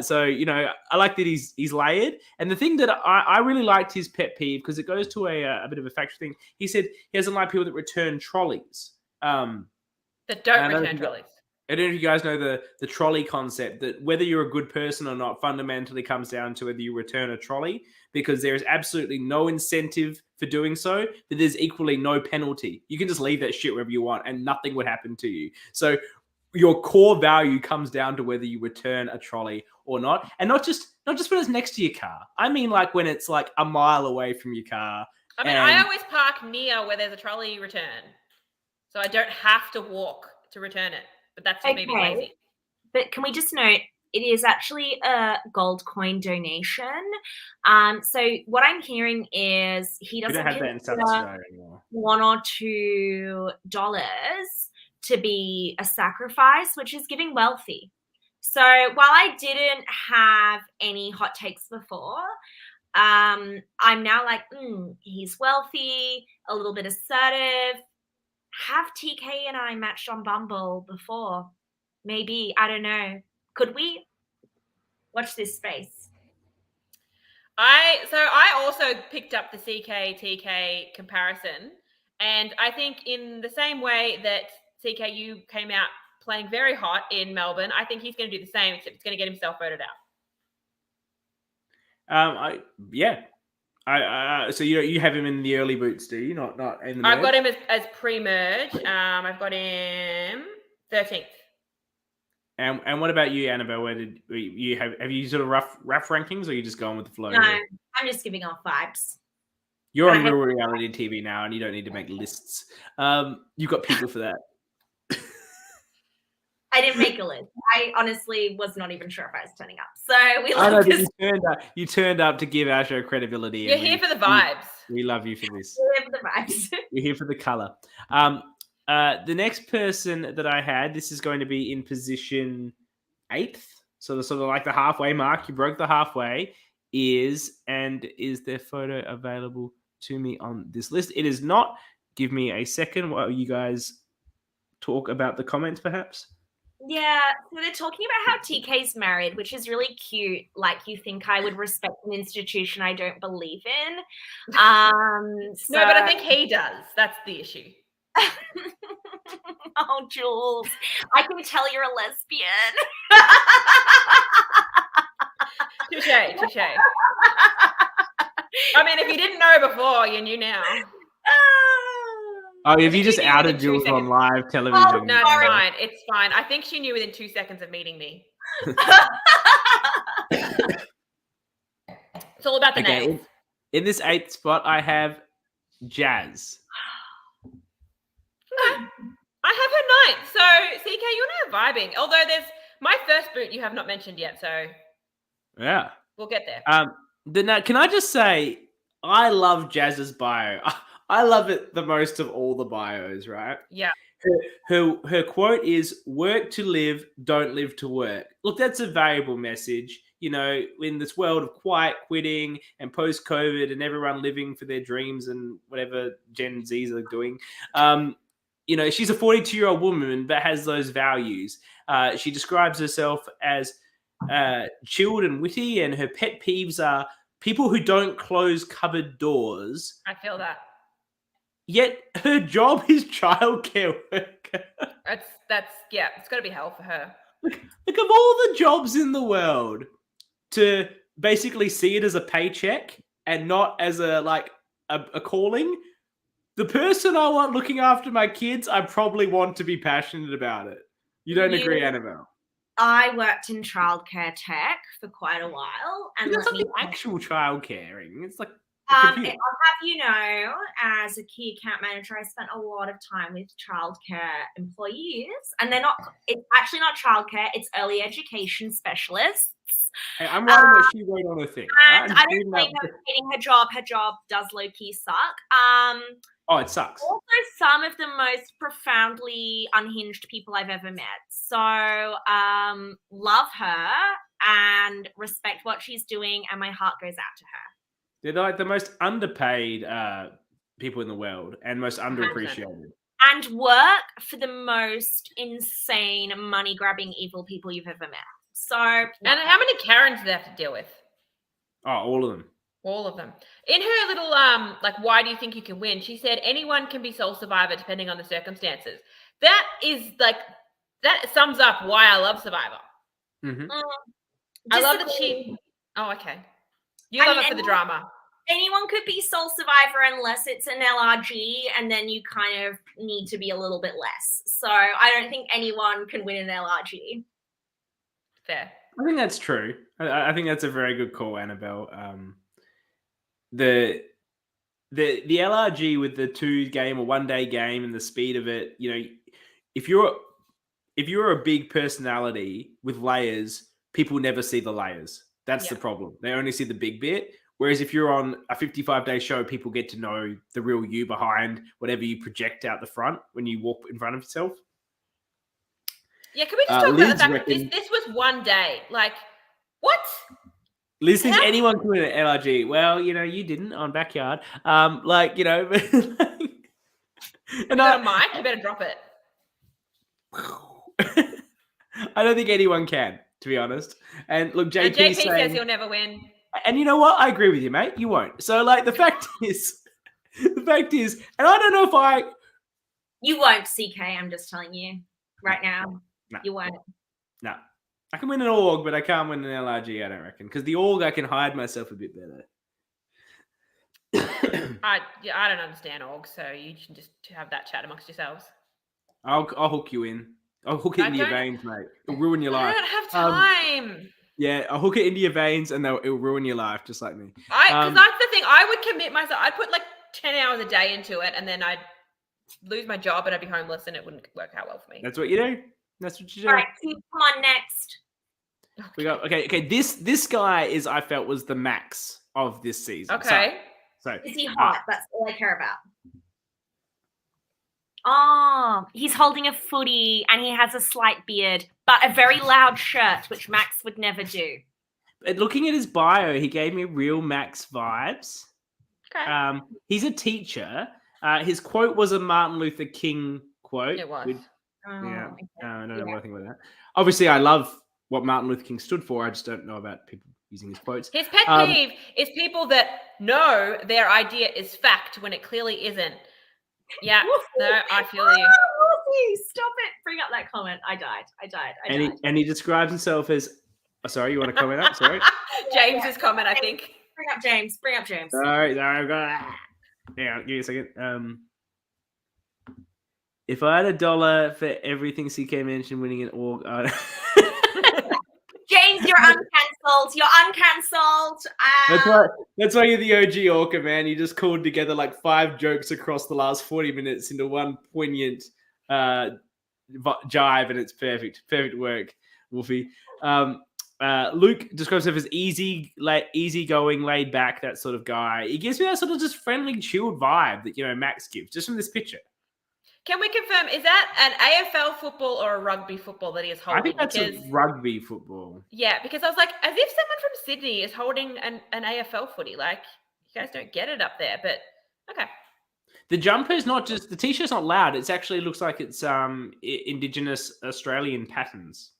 [SPEAKER 1] So, I like that he's layered. And the thing that I really liked his pet peeve, because it goes to a bit of a factual thing. He said he doesn't like people that return trolleys.
[SPEAKER 2] That don't return trolleys.
[SPEAKER 1] I don't know if you guys know the trolley concept, that whether you're a good person or not fundamentally comes down to whether you return a trolley, because there is absolutely no incentive for doing so, but there's equally no penalty. You can just leave that shit wherever you want and nothing would happen to you. So your core value comes down to whether you return a trolley or not. And not just when it's next to your car. I mean, like when it's like a mile away from your car.
[SPEAKER 2] I mean, I always park near where there's a trolley return. So I don't have to walk to return it. But that's just me being lazy.
[SPEAKER 3] But can we just note, it is actually a gold coin donation. So what I'm hearing is he doesn't
[SPEAKER 1] have that in South Australia anymore.
[SPEAKER 3] $1 or $2 to be a sacrifice, which is giving wealthy. So while I didn't have any hot takes before, I'm now like, he's wealthy, a little bit assertive. Have TK and I matched on Bumble before? Maybe, I don't know. Could we? Watch this space.
[SPEAKER 2] I also picked up the CK TK comparison, and I think in the same way that CKU came out playing very hot in Melbourne, I think he's going to do the same, except he's going to get himself voted out.
[SPEAKER 1] So you have him in the early boots, do you? Not in the merge?
[SPEAKER 2] I've got him as pre-merge. I've got him 13th.
[SPEAKER 1] And what about you, Annabel? Where did you have you sort of rough rankings, or are you just going with the flow?
[SPEAKER 3] No, I'm just giving off vibes.
[SPEAKER 1] You're on real reality TV now, and you don't need to make lists. You've got people for that.
[SPEAKER 3] I didn't make a list. I honestly was not even sure if I was turning up. So we love this.
[SPEAKER 1] You turned up to give our show credibility.
[SPEAKER 2] You're here for the vibes.
[SPEAKER 1] We love you for this.
[SPEAKER 3] We're here for the vibes.
[SPEAKER 1] You're here for the color. The next person that I had, this is going to be in position 8th. So the sort of like the halfway mark. You broke the halfway. Is their photo available to me on this list? It is not. Give me a second while you guys talk about the comments, perhaps.
[SPEAKER 3] Yeah, so they're talking about how TK's married, which is really cute. Like, you think I would respect an institution I don't believe in.
[SPEAKER 2] No, but I think he does. That's the issue.
[SPEAKER 3] Oh, Jules, I can tell you're a lesbian.
[SPEAKER 2] Touche. I mean, if you didn't know before, you knew now.
[SPEAKER 1] Oh, if
[SPEAKER 2] think
[SPEAKER 1] you just
[SPEAKER 2] she knew
[SPEAKER 1] outed
[SPEAKER 2] within 2
[SPEAKER 1] Jules on
[SPEAKER 2] seconds.
[SPEAKER 1] live television.
[SPEAKER 2] No, it's fine. It's fine. I think she knew within 2 seconds of meeting me. It's all about the names.
[SPEAKER 1] In this 8th spot, I have Jazz.
[SPEAKER 2] I have her 9th. So, CK, you and I are vibing. Although there's my first boot you have not mentioned yet, so
[SPEAKER 1] Yeah.
[SPEAKER 2] we'll get there.
[SPEAKER 1] Can I just say, I love Jazz's bio. I love it the most of all the bios, right?
[SPEAKER 2] Yeah.
[SPEAKER 1] Her quote is, "Work to live, don't live to work." Look, that's a valuable message. You know, in this world of quiet quitting and post-COVID and everyone living for their dreams and whatever Gen Zs are doing, you know, she's a 42-year-old woman that has those values. She describes herself as chilled and witty, and her pet peeves are people who don't close cupboard doors.
[SPEAKER 2] I feel that.
[SPEAKER 1] Yet her job is childcare worker.
[SPEAKER 2] Yeah, it's got to be hell for her.
[SPEAKER 1] Like of all the jobs in the world, to basically see it as a paycheck and not as a calling, the person I want looking after my kids, I probably want to be passionate about it. You don't agree, Annabel?
[SPEAKER 3] I worked in childcare tech for quite a while, and
[SPEAKER 1] that's not the actual childcaring. It's like
[SPEAKER 3] I'll have you know, as a key account manager, I spent a lot of time with childcare employees, and it's actually not childcare, it's early education specialists.
[SPEAKER 1] Hey, I'm writing what she wrote on her thing.
[SPEAKER 3] And I don't blame her for hating her job. Her job does low-key suck.
[SPEAKER 1] Oh, it sucks.
[SPEAKER 3] Also, some of the most profoundly unhinged people I've ever met. So, love her and respect what she's doing, and my heart goes out to her.
[SPEAKER 1] They're like the most underpaid people in the world and most underappreciated.
[SPEAKER 3] And work for the most insane, money-grabbing, evil people you've ever met. So,
[SPEAKER 2] and how many Karens do they have to deal with?
[SPEAKER 1] Oh, all of them.
[SPEAKER 2] All of them. In her little, why do you think you can win? She said, anyone can be sole survivor depending on the circumstances. That sums up why I love Survivor.
[SPEAKER 1] Mm-hmm.
[SPEAKER 2] I love that she... Oh, okay. You love it for the drama.
[SPEAKER 3] Anyone could be sole survivor unless it's an LRG, and then you kind of need to be a little bit less. So I don't think anyone can win an LRG.
[SPEAKER 2] Fair.
[SPEAKER 1] I think that's true. I think that's a very good call, Annabel. The LRG with the 2-game or 1-day game and the speed of it, you know, if you're a big personality with layers, people never see the layers. That's the problem. They only see the big bit. Whereas if you're on a 55-day show, people get to know the real you behind whatever you project out the front when you walk in front of yourself.
[SPEAKER 2] Yeah, can we just talk about the fact that this was 1 day? Like, what?
[SPEAKER 1] Liz thinks anyone can win an LRG. Well, you know, you didn't on Backyard. You know.
[SPEAKER 2] And on a mic, you better drop it.
[SPEAKER 1] I don't think anyone can, to be honest. And look, JP
[SPEAKER 2] says he'll never win.
[SPEAKER 1] And you know what? I agree with you, mate. You won't. So, like, the fact is, and I don't know if
[SPEAKER 3] you won't, CK. I'm just telling you right now.
[SPEAKER 1] No.
[SPEAKER 3] You won't.
[SPEAKER 1] No. I can win an org, but I can't win an LRG, I don't reckon. Because the org, I can hide myself a bit better.
[SPEAKER 2] I don't understand org, so you should just have that chat amongst yourselves.
[SPEAKER 1] I'll hook you in. I'll hook it into your veins, mate. It'll ruin your life.
[SPEAKER 2] I don't have time.
[SPEAKER 1] Yeah, I'll hook it into your veins and it'll ruin your life, just like me.
[SPEAKER 2] Because that's the thing. I would commit myself. I'd put like 10 hours a day into it, and then I'd lose my job and I'd be homeless, and it wouldn't work out well for me.
[SPEAKER 1] That's what you do. That's what you do.
[SPEAKER 3] All right, come on, next.
[SPEAKER 1] We got okay. This guy I felt was the max of this season.
[SPEAKER 2] Okay.
[SPEAKER 1] So
[SPEAKER 3] is he hot? That's all I care about. Oh, he's holding a footy and he has a slight beard, but a very loud shirt, which Max would never do.
[SPEAKER 1] But looking at his bio, he gave me real Max vibes.
[SPEAKER 2] Okay.
[SPEAKER 1] He's a teacher. His quote was a Martin Luther King quote.
[SPEAKER 2] It was.
[SPEAKER 1] Yeah.
[SPEAKER 3] okay.
[SPEAKER 1] I don't know
[SPEAKER 3] Yeah.
[SPEAKER 1] what I think about that. Obviously, I love what Martin Luther King stood for. I just don't know about people using his quotes.
[SPEAKER 2] His pet peeve is people that know their idea is fact when it clearly isn't. Yeah, no, I feel you.
[SPEAKER 3] Wolfie, stop it. Bring up that comment. I died.
[SPEAKER 1] And he describes himself as. Oh, sorry, you want to comment up? Sorry.
[SPEAKER 2] James's comment, I think.
[SPEAKER 3] Bring up James.
[SPEAKER 1] Sorry, I've got. Yeah, give me a second. If I had $1 for everything CK mentioned winning an org,
[SPEAKER 3] James, you're uncancelled.
[SPEAKER 1] That's why you're the OG Orca, man. You just called together like 5 jokes across the last 40 minutes into one poignant jive, and it's perfect. Perfect work, Wolfie. Luke describes himself as easygoing, laid back, that sort of guy. He gives me that sort of just friendly, chilled vibe that Max gives just from this picture.
[SPEAKER 2] Can we confirm, is that an AFL football or a rugby football that he is holding?
[SPEAKER 1] I think that's a rugby football.
[SPEAKER 2] Yeah, because I was like, as if someone from Sydney is holding an AFL footy. Like, you guys don't get it up there, but okay.
[SPEAKER 1] The jumper's not just, the t-shirt's not loud. It actually looks like it's Indigenous Australian patterns.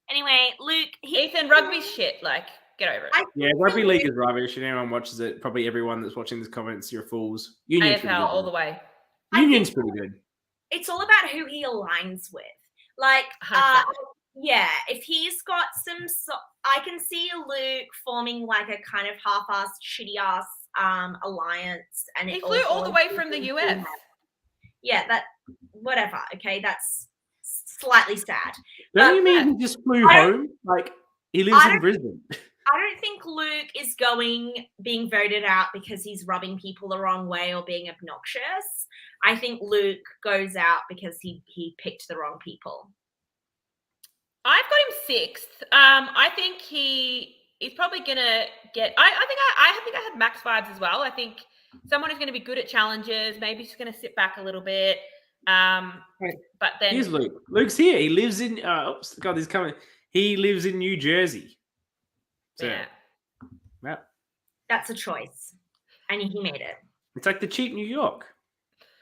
[SPEAKER 3] Anyway, Luke.
[SPEAKER 2] Ethan, rugby's shit. Like, get over it.
[SPEAKER 1] Yeah, rugby league is rubbish. And anyone watches it, probably everyone that's watching this comments, you're fools.
[SPEAKER 2] Union's AFL all the way.
[SPEAKER 1] Union's pretty good.
[SPEAKER 3] It's all about who he aligns with. Like, yeah, if he's got I can see Luke forming like a kind of half-assed, shitty-ass alliance. And
[SPEAKER 2] he flew all the way from the US.
[SPEAKER 3] Yeah, whatever, okay, that's slightly sad.
[SPEAKER 1] Don't you mean he just flew home? Like, he lives in Brisbane.
[SPEAKER 3] I don't think Luke is being voted out because he's rubbing people the wrong way or being obnoxious. I think Luke goes out because he picked the wrong people.
[SPEAKER 2] I've got him 6th. I think he's probably gonna get. I think I had Max vibes as well. I think someone who's going to be good at challenges. Maybe he's going to sit back a little bit. But then
[SPEAKER 1] here's Luke. Luke's here. He lives in. Oops, God, he's coming. He lives in New Jersey. So,
[SPEAKER 2] yeah.
[SPEAKER 3] That's a choice, and he made it.
[SPEAKER 1] It's like the cheap New York.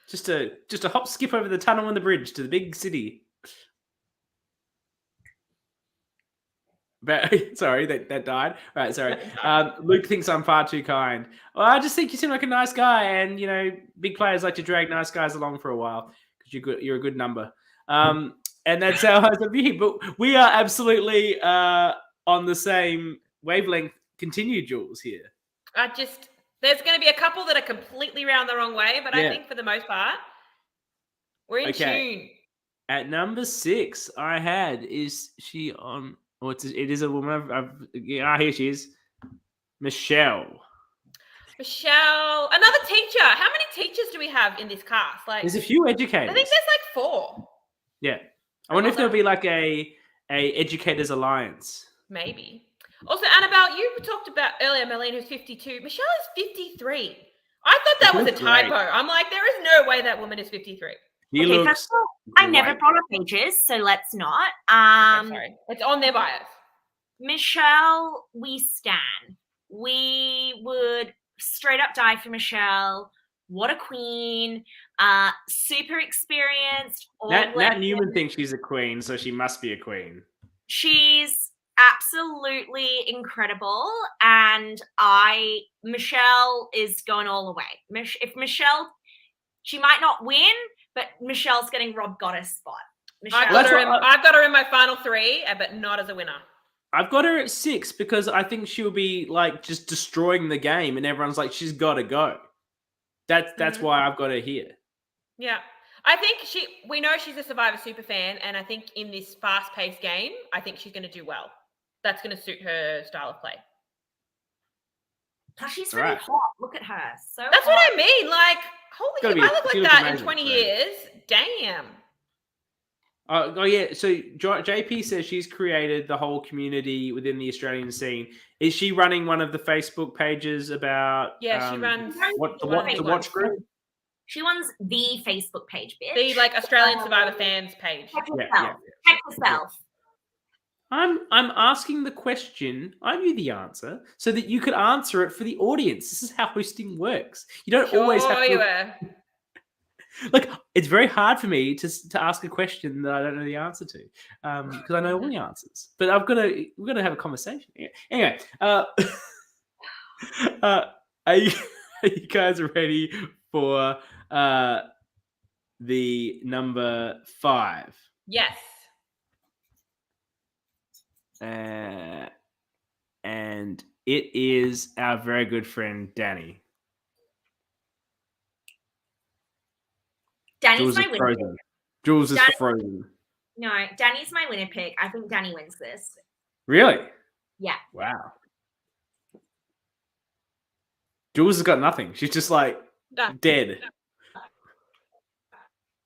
[SPEAKER 1] Just a hop, skip over the tunnel and the bridge to the big city. But sorry, that died. All right, sorry. Luke thinks I'm far too kind. Well, I just think you seem like a nice guy, and big players like to drag nice guys along for a while because you're a good number. And that's how I view. But we are absolutely on the same wavelength. Continue, Jules here.
[SPEAKER 2] There's going to be a couple that are completely round the wrong way, but I think for the most part, we're in tune.
[SPEAKER 1] At number 6, I had, is she on? Oh, it is a woman. Here she is. Michelle,
[SPEAKER 2] another teacher. How many teachers do we have in this cast? Like,
[SPEAKER 1] there's a few educators.
[SPEAKER 2] I think there's like 4.
[SPEAKER 1] Yeah. I wonder if there'll be like a educators alliance.
[SPEAKER 2] Maybe. Also, Annabel, you talked about earlier Marlene, who's 52. Michelle is 53. I thought that was a typo. I'm like, there is no way that woman is 53.
[SPEAKER 1] Looks
[SPEAKER 3] I never brought up ages, so let's not.
[SPEAKER 2] Okay, sorry. It's on their bios.
[SPEAKER 3] Michelle, we stan. We would straight up die for Michelle. What a queen. Super experienced.
[SPEAKER 1] Nat Newman thinks she's a queen, so she must be a queen.
[SPEAKER 3] She's absolutely incredible, and Michelle is going all the way. If Michelle, she might not win, but Michelle's getting Rob Goddess spot.
[SPEAKER 2] I've got her in my final 3, but not as a winner.
[SPEAKER 1] I've got her at 6 because I think she'll be like just destroying the game, and everyone's like, she's got to go. That's why I've got her here.
[SPEAKER 2] Yeah. I think we know she's a Survivor super fan, and I think in this fast-paced game, I think she's going to do well. That's going to suit her style of play.
[SPEAKER 3] Plus, she's really hot. Look at her. So
[SPEAKER 2] that's
[SPEAKER 3] hot.
[SPEAKER 2] what I mean. Like, holy shit, I look like that in 20 years. Damn.
[SPEAKER 1] Oh yeah. So JP says she's created the whole community within the Australian scene. Is she running one of the Facebook pages about?
[SPEAKER 2] Yeah, she runs
[SPEAKER 1] the watch group.
[SPEAKER 3] She runs the Facebook page, bitch.
[SPEAKER 2] The like Australian Survivor fans page.
[SPEAKER 3] Check yourself.
[SPEAKER 1] I'm asking the question. I knew the answer, so that you could answer it for the audience. This is how hosting works. You don't always have to. Like, it's very hard for me to ask a question that I don't know the answer to, because I know all the answers. But we've got to have a conversation. Yeah. Anyway, are you guys ready for the number 5?
[SPEAKER 2] Yes.
[SPEAKER 1] And it is our very good friend Danny.
[SPEAKER 3] Danny's
[SPEAKER 1] Jules
[SPEAKER 3] my
[SPEAKER 1] is
[SPEAKER 3] winner.
[SPEAKER 1] frozen. Jules is frozen.
[SPEAKER 3] No, Danny's my winner pick. I think Danny wins this.
[SPEAKER 1] Really?
[SPEAKER 3] Yeah.
[SPEAKER 1] Wow. Jules has got nothing. She's just like dead.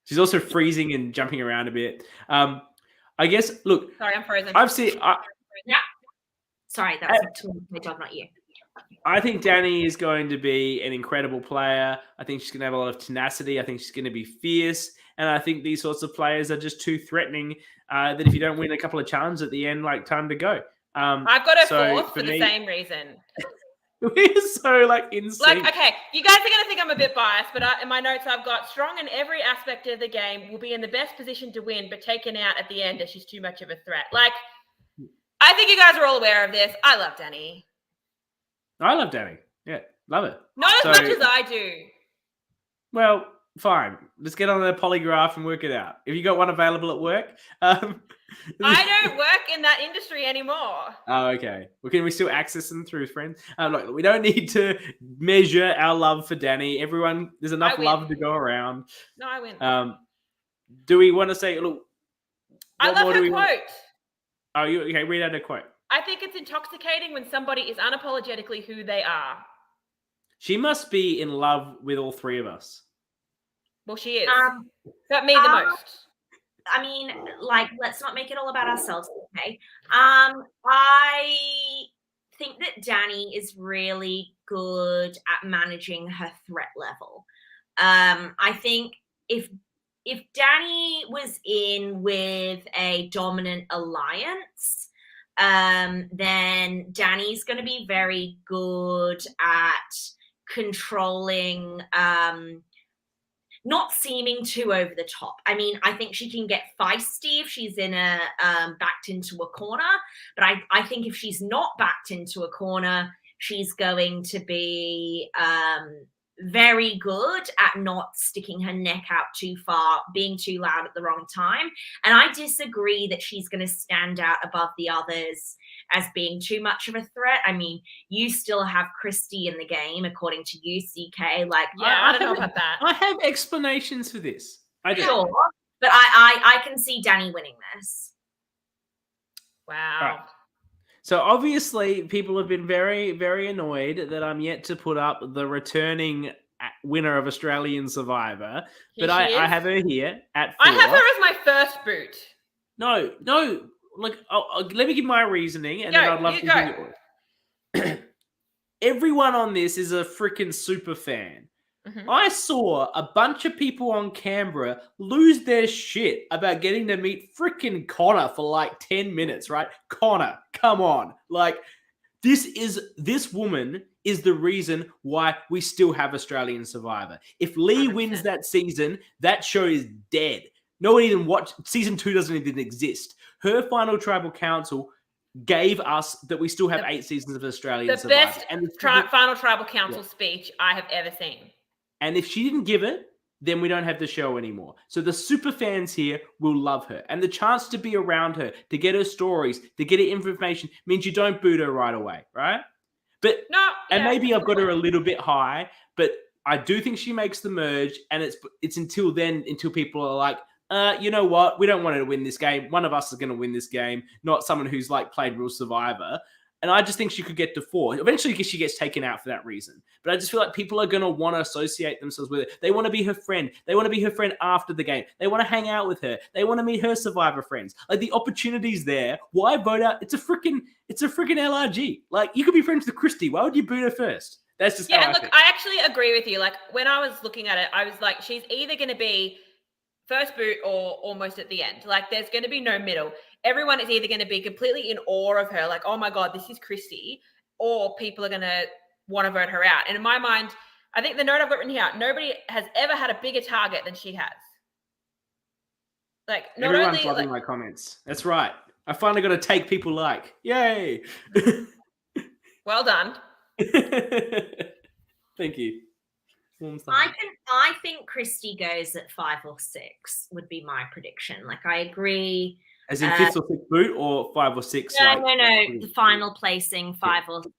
[SPEAKER 1] She's also freezing and jumping around a bit. I guess. Look.
[SPEAKER 2] Sorry, I'm frozen.
[SPEAKER 1] I've seen.
[SPEAKER 3] Yeah. Sorry, that was my job, not you.
[SPEAKER 1] I think Danny is going to be an incredible player. I think she's going to have a lot of tenacity. I think she's going to be fierce. And I think these sorts of players are just too threatening that if you don't win a couple of challenges at the end, like, time to go.
[SPEAKER 2] I've got her fourth for the same reason.
[SPEAKER 1] We're so, like, in sync.
[SPEAKER 2] Like, okay, you guys are going to think I'm a bit biased, but in my notes I've got strong in every aspect of the game, will be in the best position to win, but taken out at the end as she's too much of a threat. Like, I think you guys are all aware of this. I love Danny.
[SPEAKER 1] I love Danny. Yeah, love it.
[SPEAKER 2] Not as much as I do.
[SPEAKER 1] Well, fine. Let's get on a polygraph and work it out. Have you got one available at work?
[SPEAKER 2] I don't work in that industry anymore.
[SPEAKER 1] Oh, okay. Well, can we still access them through friends? Look, we don't need to measure our love for Danny. Everyone, there's enough love to go around.
[SPEAKER 2] No, I win.
[SPEAKER 1] Do we want to say, look?
[SPEAKER 2] I love her quote.
[SPEAKER 1] Oh, you okay? Read out a quote.
[SPEAKER 2] I think it's intoxicating when somebody is unapologetically who they are.
[SPEAKER 1] She must be in love with all three of us.
[SPEAKER 2] Well, she is. But me the most.
[SPEAKER 3] I mean, like, let's not make it all about ourselves, okay? I think that Danny is really good at managing her threat level. I think if Danny was in with a dominant alliance, then Danny's going to be very good at controlling, not seeming too over the top. I mean, I think she can get feisty if she's in a backed into a corner, but I think if she's not backed into a corner, she's going to be very good at not sticking her neck out too far, being too loud at the wrong time. And I disagree that she's going to stand out above the others as being too much of a threat. I mean, you still have Christy in the game, according to you, CK. Like,
[SPEAKER 2] yeah, I don't know about that.
[SPEAKER 1] I have explanations for this. I do.
[SPEAKER 3] Sure, but I can see Danny winning this.
[SPEAKER 2] Wow.
[SPEAKER 1] Right. So obviously, people have been very, very annoyed that I'm yet to put up the returning winner of Australian Survivor. But I have her here at 4.
[SPEAKER 2] I have her as my first boot.
[SPEAKER 1] No. Like, let me give my reasoning, and then I'd love to hear yours. Everyone on this is a freaking super fan. Mm-hmm. I saw a bunch of people on Canberra lose their shit about getting to meet freaking Connor for like 10 minutes, right? Connor, come on. Like, this woman is the reason why we still have Australian Survivor. If Lee 100%. Wins that season, that show is dead. No one even watched. Season 2 doesn't even exist. Her final tribal council gave us that we still have 8 seasons of Australian Survivor.
[SPEAKER 2] The best final tribal council speech I have ever seen.
[SPEAKER 1] And if she didn't give it, then we don't have the show anymore. So the super fans here will love her. And the chance to be around her, to get her stories, to get her information, means you don't boot her right away, right? But maybe I've got her a little bit high, but I do think she makes the merge, and it's until then, until people are like, you know what? We don't want her to win this game. One of us is going to win this game, not someone who's like played Real Survivor. And I just think she could get to 4. Eventually, she gets taken out for that reason. But I just feel like people are going to want to associate themselves with her. They want to be her friend. They want to be her friend after the game. They want to hang out with her. They want to meet her Survivor friends. Like, the opportunity's there. Why vote out? It's a freaking LRG. Like, you could be friends with Christy. Why would you boot her first? That's just how I think.
[SPEAKER 2] I actually agree with you. Like, when I was looking at it, I was like, she's either going to be first boot or almost at the end. Like, there's going to be no middle. Everyone is either going to be completely in awe of her, like, oh my God, this is Christy, or people are going to want to vote her out. And in my mind, I think the note I've got written here, nobody has ever had a bigger target than she has. Like, not
[SPEAKER 1] Everyone's
[SPEAKER 2] only
[SPEAKER 1] loving my comments. That's right. I finally got to take people like. Yay!
[SPEAKER 2] well done.
[SPEAKER 1] Thank you.
[SPEAKER 3] I think Christy goes at 5 or 6 would be my prediction. Like, I agree.
[SPEAKER 1] As in 5th or 6th boot, or 5 or 6?
[SPEAKER 3] No. The final placing 5 or 6.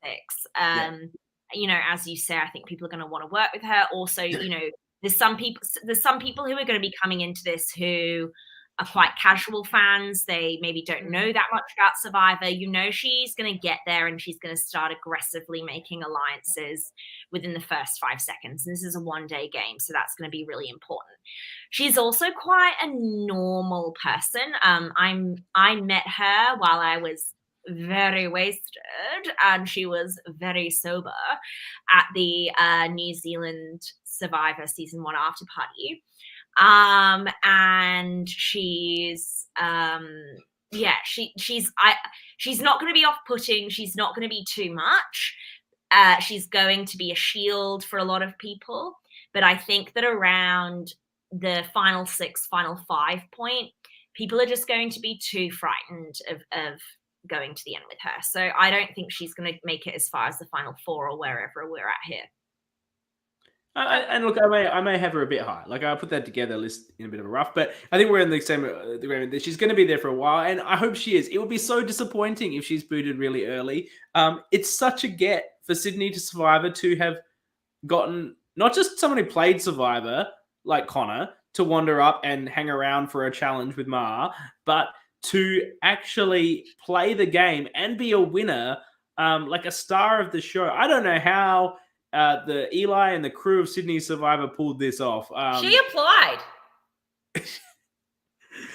[SPEAKER 3] You know, as you say, I think people are going to want to work with her. Also, you know, there's some people who are going to be coming into this who are quite casual fans. They maybe don't know that much about Survivor. You know, she's going to get there and she's going to start aggressively making alliances within the first 5 seconds. And this is a one-day game, so that's going to be really important. She's also quite a normal person. I met her while I was very wasted and she was very sober at the New Zealand Survivor season 1 after party. And she's she's not going to be off-putting. She's not going to be too much. She's going to be a shield for a lot of people. But I think that around the final 6, final 5 point, people are just going to be too frightened of going to the end with her. So I don't think she's going to make it as far as the final 4 or wherever we're at here.
[SPEAKER 1] And look, I may have her a bit high. Like, I'll put that together list in a bit of a rough, but I think we're in the same agreement that she's going to be there for a while, and I hope she is. It would be so disappointing if she's booted really early. It's such a get for Sydney to Survivor to have gotten not just someone who played Survivor like Connor to wander up and hang around for a challenge with Ma, but to actually play the game and be a winner, like a star of the show. I don't know how the Eli and the crew of Sydney Survivor pulled this off.
[SPEAKER 2] She applied.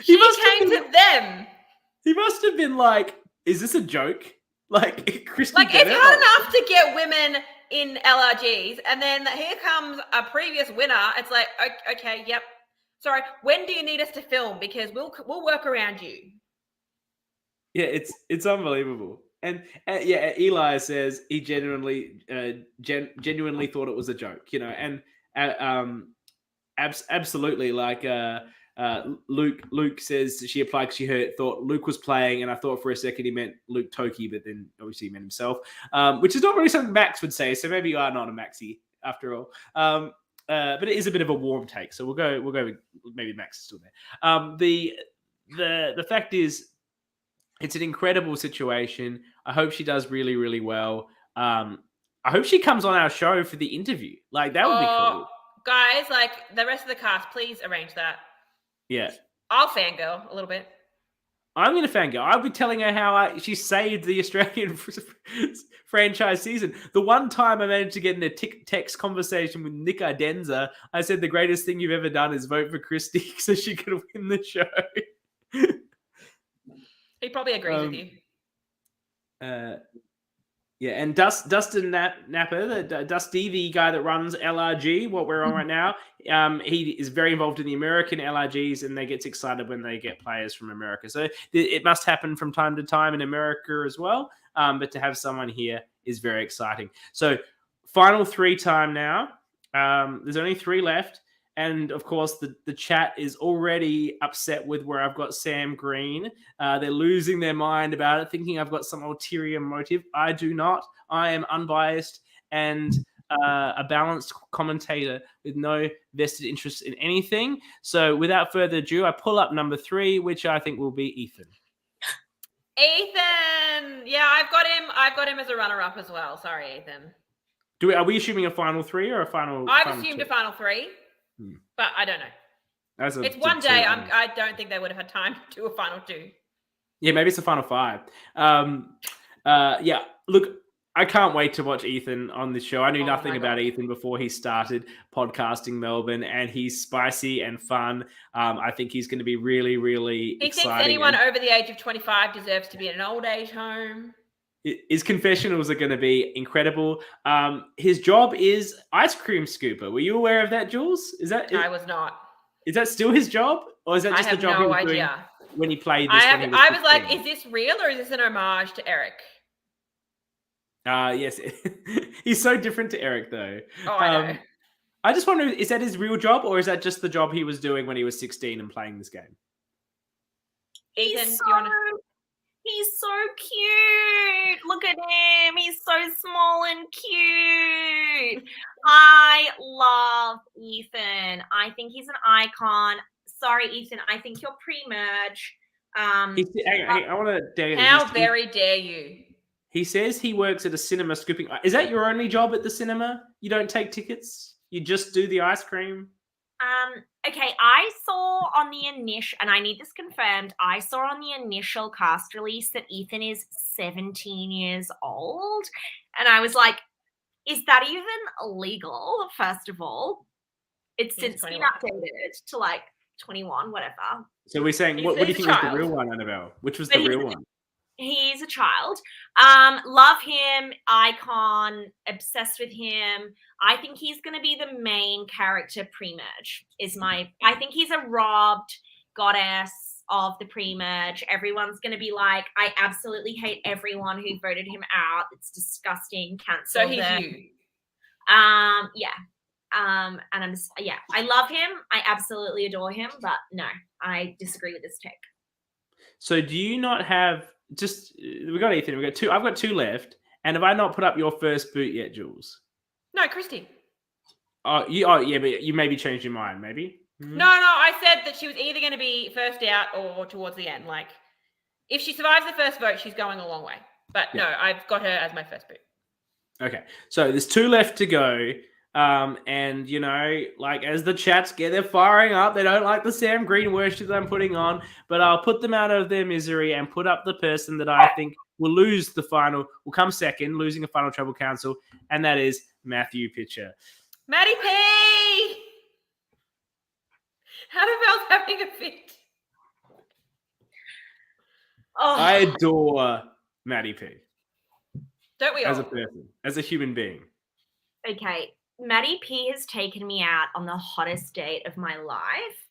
[SPEAKER 2] She came to them.
[SPEAKER 1] He must have been like, "Is this a joke?" Like, Christy
[SPEAKER 2] like,
[SPEAKER 1] Bennett,
[SPEAKER 2] it's hard enough to get women in LRGs, and then here comes a previous winner. It's like, okay, yep. Sorry, when do you need us to film? Because we'll work around you. Yeah,
[SPEAKER 1] it's unbelievable. And yeah, Eli says he genuinely thought it was a joke, you know, and absolutely, like Luke says she applied because she thought Luke was playing, and I thought for a second he meant Luke Toki, but then obviously he meant himself, which is not really something Max would say. So maybe you are not a Maxi after all. But it is a bit of a warm take, so we'll go with maybe Max is still there. The fact is, it's an incredible situation. I hope she does really, really well. I hope she comes on our show for the interview. Like, that would be cool.
[SPEAKER 2] Guys, like, the rest of the cast, please arrange that.
[SPEAKER 1] Yeah.
[SPEAKER 2] I'll fangirl a little bit.
[SPEAKER 1] I'm going to fangirl. I'll be telling her how she saved the Australian franchise season. The one time I managed to get in a text conversation with Nick Idenza, I said the greatest thing you've ever done is vote for Christy so she could win the show.
[SPEAKER 2] He probably agrees with you.
[SPEAKER 1] Yeah, and Dustin Napper, Dusty, the guy that runs LRG, what we're on right now, he is very involved in the American LRGs, and they get excited when they get players from America. So it must happen from time to time in America as well, but to have someone here is very exciting. So final 3 time now. There's only 3 left. And, of course, the chat is already upset with where I've got Sam Green. They're losing their mind about it, thinking I've got some ulterior motive. I do not. I am unbiased and a balanced commentator with no vested interest in anything. So, without further ado, I pull up number 3, which I think will be Ethan.
[SPEAKER 2] Ethan! Yeah, I've got him as a runner-up as well. Sorry, Ethan.
[SPEAKER 1] Are we assuming a final 3 or a final?
[SPEAKER 2] I've assumed a final 3. But I don't know. It's one day. I don't think they would have had time to do a final 2.
[SPEAKER 1] Yeah, maybe it's a final 5. Yeah, look, I can't wait to watch Ethan on this show. I knew nothing about Ethan before he started podcasting Melbourne, and he's spicy and fun. I think he's going to be really, really exciting. He thinks
[SPEAKER 2] anyone over the age of 25 deserves to be in an old age home.
[SPEAKER 1] His confessionals are going to be incredible. His job is ice cream scooper. Were you aware of that, Jules?
[SPEAKER 2] I was not.
[SPEAKER 1] Is that still his job, or is that just the job he was doing when he played this?
[SPEAKER 2] I was like, is this real or is this an homage to Eric?
[SPEAKER 1] Yes. He's so different to Eric, though.
[SPEAKER 2] Oh, I know.
[SPEAKER 1] I just wonder, is that his real job or is that just the job he was doing when he was 16 and playing this game?
[SPEAKER 2] Ethan,
[SPEAKER 3] He's
[SPEAKER 2] do you want to?
[SPEAKER 3] He's so cute. Look at him. He's so small and cute. I love Ethan. I think he's an icon. Sorry, Ethan. I think you're pre-merge.
[SPEAKER 1] I want to dare you.
[SPEAKER 2] How very dare you?
[SPEAKER 1] He says he works at a cinema scooping. Is that your only job at the cinema? You don't take tickets? You just do the ice cream?
[SPEAKER 3] Okay, I saw on the initial, and I need this confirmed, I saw on the initial cast release that Ethan is 17 years old. And I was like, is that even legal, first of all? It's
[SPEAKER 2] He's
[SPEAKER 3] since
[SPEAKER 2] 21.
[SPEAKER 3] been updated to like 21, whatever.
[SPEAKER 1] So we're saying, what do you think was the real one, Annabelle? Which was the real one?
[SPEAKER 3] He's a child. Love him, icon, obsessed with him. I think he's going to be the main character pre-merge. I think he's a robbed goddess of the pre-merge. Everyone's going to be like, I absolutely hate everyone who voted him out. It's disgusting. Cancel.
[SPEAKER 2] So he's
[SPEAKER 3] them.
[SPEAKER 2] you.
[SPEAKER 3] Yeah. And I love him. I absolutely adore him, but no, I disagree with this take.
[SPEAKER 1] So do you not have we got Ethan, we got two. I've got two left. And have I not put up your first boot yet, Jules?
[SPEAKER 2] No, Christy.
[SPEAKER 1] Oh yeah, but you maybe changed your mind, maybe?
[SPEAKER 2] No, I said that she was either going to be first out or towards the end. Like, if she survives the first vote, she's going a long way. But yeah. No, I've got her as my first boot.
[SPEAKER 1] Okay, so there's two left to go. And you know, like as the chats they're firing up. They don't like the Sam Green worship that I'm putting on, but I'll put them out of their misery and put up the person that I think will lose the final, will come second, losing a final treble council, and that is Matthew Pitcher.
[SPEAKER 2] Matty P! Annabelle's having a fit.
[SPEAKER 3] Oh.
[SPEAKER 1] I adore Matty P.
[SPEAKER 2] Don't we all?
[SPEAKER 1] As a person, as a human being.
[SPEAKER 3] Okay. Matty P has taken me out on the hottest date of my life.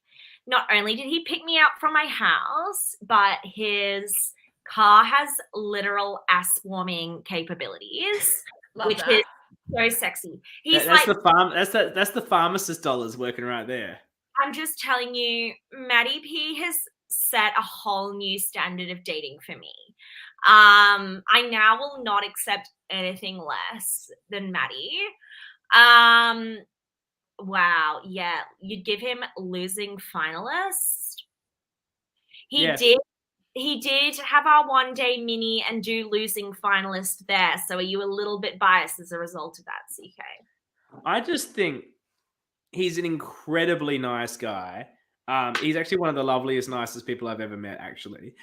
[SPEAKER 3] Not only did he pick me up from my house, but his car has literal ass-warming capabilities, which is so sexy. He's
[SPEAKER 1] that's the pharmacist dollars working right there.
[SPEAKER 3] I'm just telling you, Matty P has set a whole new standard of dating for me. I now will not accept anything less than Matty. Wow, yeah, you'd give him losing finalist. He did have our one day mini and do losing finalist there. So are you a little bit biased as a result of that, CK?
[SPEAKER 1] I just think he's an incredibly nice guy. He's actually one of the loveliest, nicest people I've ever met, actually.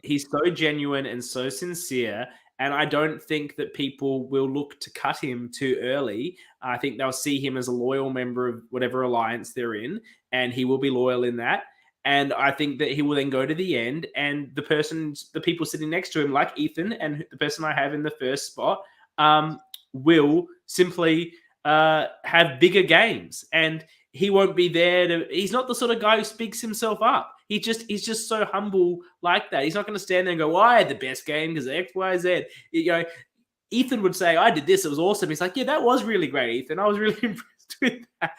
[SPEAKER 1] He's so genuine and so sincere. And I don't think that people will look to cut him too early. I think they'll see him as a loyal member of whatever alliance they're in, and he will be loyal in that. And I think that he will then go to the end, and the people sitting next to him, like Ethan and the person I have in the first spot, will simply have bigger games. And he won't be there he's not the sort of guy who speaks himself up. He's just so humble like that. He's not going to stand there and go, well, I had the best game because X, Y, Z. You know, Ethan would say, I did this. It was awesome. He's like, yeah, that was really great, Ethan. I was really impressed with that.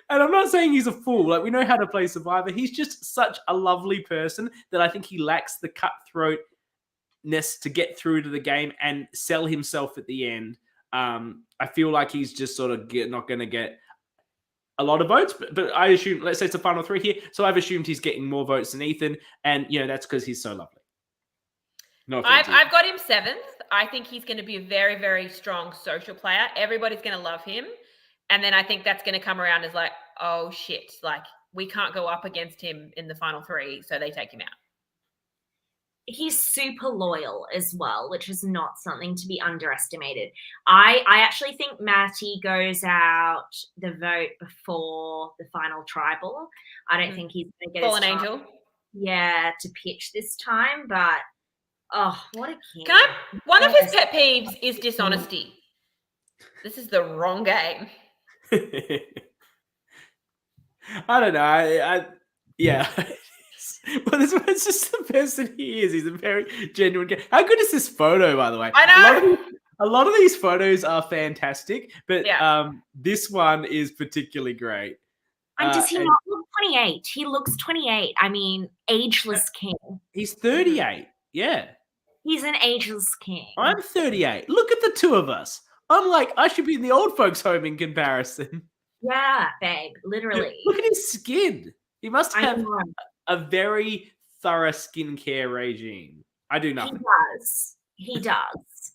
[SPEAKER 1] And I'm not saying he's a fool. Like, we know how to play Survivor. He's just such a lovely person that I think he lacks the cutthroatness to get through to the game and sell himself at the end. I feel like he's just sort of not going to get a lot of votes, but I assume, let's say it's a final three here. So I've assumed he's getting more votes than Ethan. And, you know, that's because he's so lovely. No offense,
[SPEAKER 2] I've got him 7th. I think he's going to be a very, very strong social player. Everybody's going to love him. And then I think that's going to come around as like, oh shit, like we can't go up against him in the final 3. So they take him out.
[SPEAKER 3] He's super loyal as well, which is not something to be underestimated. I actually think Matty goes out the vote before the final tribal. I don't think he's going to get
[SPEAKER 2] Fallen Angel.
[SPEAKER 3] Yeah, to pitch this time, but oh, what a king.
[SPEAKER 2] One of his pet peeves is dishonesty. This is the wrong game.
[SPEAKER 1] I don't know. Yeah. Well, this one's just the person he is. He's a very genuine guy. How good is this photo, by the way?
[SPEAKER 2] I know.
[SPEAKER 1] A lot of these photos are fantastic, but
[SPEAKER 2] Yeah.
[SPEAKER 1] this one is particularly great.
[SPEAKER 3] And does he
[SPEAKER 1] and
[SPEAKER 3] not look 28? He looks 28. I mean, ageless king.
[SPEAKER 1] he's 38. Yeah.
[SPEAKER 3] He's an ageless king.
[SPEAKER 1] I'm 38. Look at the two of us. I'm like, I should be in the old folks' home in comparison.
[SPEAKER 3] Yeah, babe, literally.
[SPEAKER 1] Look at his skin. He must
[SPEAKER 3] I
[SPEAKER 1] have
[SPEAKER 3] know.
[SPEAKER 1] a very thorough skincare regime. I do
[SPEAKER 3] He
[SPEAKER 1] nothing.
[SPEAKER 3] does. He does.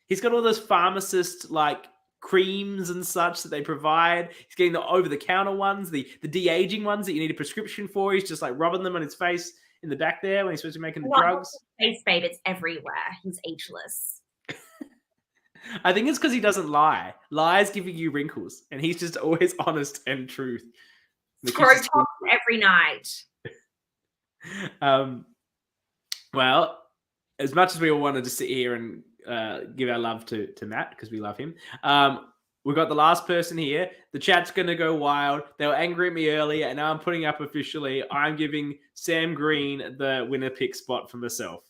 [SPEAKER 1] He's got all those pharmacist like creams and such that they provide. He's getting the over-the-counter ones, the de-aging ones that you need a prescription for. He's just like rubbing them on his face in the back there when he's supposed to be making the
[SPEAKER 3] Not
[SPEAKER 1] drugs.
[SPEAKER 3] just his face, babe, it's everywhere. He's ageless.
[SPEAKER 1] I think it's because he doesn't lie. Lies giving you wrinkles, and he's just always honest and truth.
[SPEAKER 3] Scrotox every night.
[SPEAKER 1] Well, as much as we all wanted to sit here and give our love to Matt because we love him, we've got the last person here. The chat's going to go wild. They were angry at me earlier, and now I'm putting up officially. I'm giving Sam Green the winner pick spot for myself.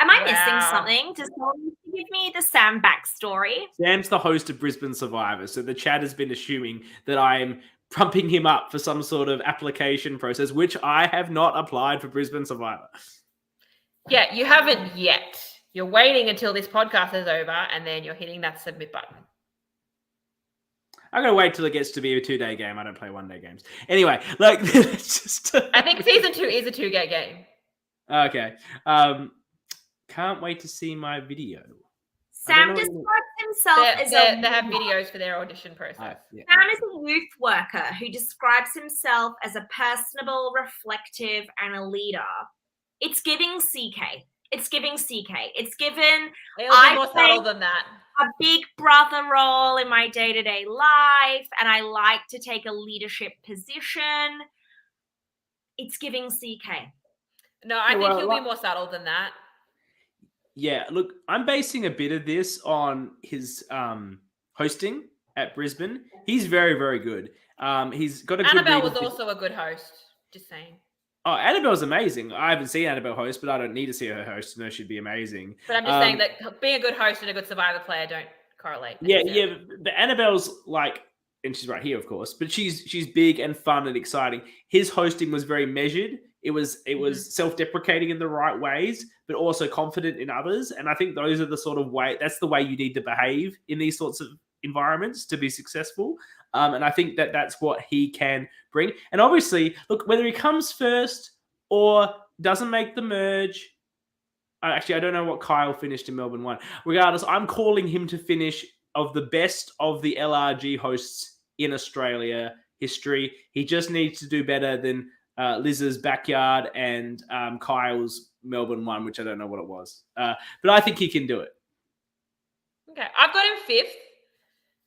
[SPEAKER 3] Am I missing something? Does someone give me the Sam backstory?
[SPEAKER 1] Sam's the host of Brisbane Survivor, so the chat has been assuming that I'm pumping him up for some sort of application process, which I have not applied for Brisbane Survivor.
[SPEAKER 2] Yeah, you haven't yet. You're waiting until this podcast is over, and then you're hitting that submit button.
[SPEAKER 1] I'm going to wait till it gets to be a 2-day game. I don't play 1-day games. Anyway, like, it's just...
[SPEAKER 2] I think season 2 is a 2-day game.
[SPEAKER 1] Okay. Can't wait to see my video.
[SPEAKER 3] Sam describes himself as
[SPEAKER 2] they have videos for their audition process.
[SPEAKER 3] Sam is a youth worker who describes himself as a personable, reflective, and a leader. It's giving CK. It's giving CK. It's given...
[SPEAKER 2] It'll be more subtle than that.
[SPEAKER 3] A big brother role in my day-to-day life, and I like to take a leadership position. It's giving CK.
[SPEAKER 2] No, I think he'll be more subtle than that.
[SPEAKER 1] Yeah, look, I'm basing a bit of this on his hosting at Brisbane. He's very, very good. He's got a good...
[SPEAKER 2] Annabel was also a good host, just saying.
[SPEAKER 1] Oh, Annabel's amazing. I haven't seen Annabel host, but I don't need to see her host to know she'd be amazing.
[SPEAKER 2] But I'm just saying that being a good host and a good Survivor player don't correlate.
[SPEAKER 1] Yeah, but Annabel's like, and she's right here, of course, but she's big and fun and exciting. His hosting was very measured. It was self-deprecating in the right ways, but also confident in others. And I think those are the sort of that's the way you need to behave in these sorts of environments to be successful. And I think that's what he can bring. And obviously, look, whether he comes first or doesn't make the merge, actually, I don't know what Kyle finished in Melbourne 1. Regardless, I'm calling him to finish of the best of the LRG hosts in Australia history. He just needs to do better than Liz's Backyard and Kyle's Melbourne 1, which I don't know what it was. But I think he can do it.
[SPEAKER 2] Okay, I've got him 5th.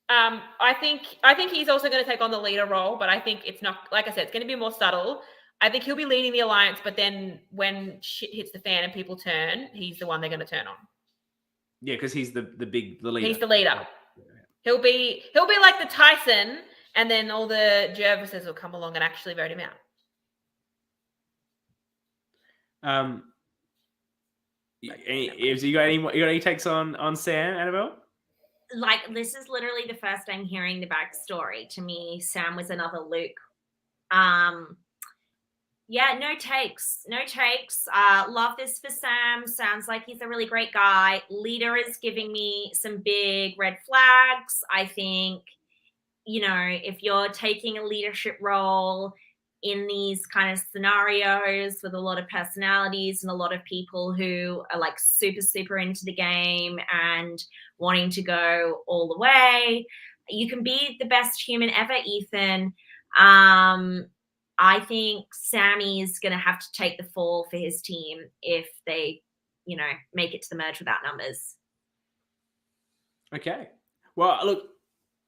[SPEAKER 2] I think he's also going to take on the leader role, but I think it's not, like I said, it's going to be more subtle. I think he'll be leading the alliance, but then when shit hits the fan and people turn, he's the one they're going to turn on.
[SPEAKER 1] Yeah, because he's the leader.
[SPEAKER 2] He's the leader. He'll be like the Tyson, and then all the Jervises will come along and actually vote him out.
[SPEAKER 1] You got any takes on Sam, Annabel?
[SPEAKER 3] Like, this is literally the first I'm hearing the backstory. To me, Sam was another Luke. Yeah, no takes. Love this for Sam. Sounds like he's a really great guy. Leader is giving me some big red flags. I think, if you're taking a leadership role in these kind of scenarios with a lot of personalities and a lot of people who are like super, super into the game and wanting to go all the way, you can be the best human ever, Ethan. I think Sammy is going to have to take the fall for his team if they, make it to the merge without numbers.
[SPEAKER 1] Okay. Well, look,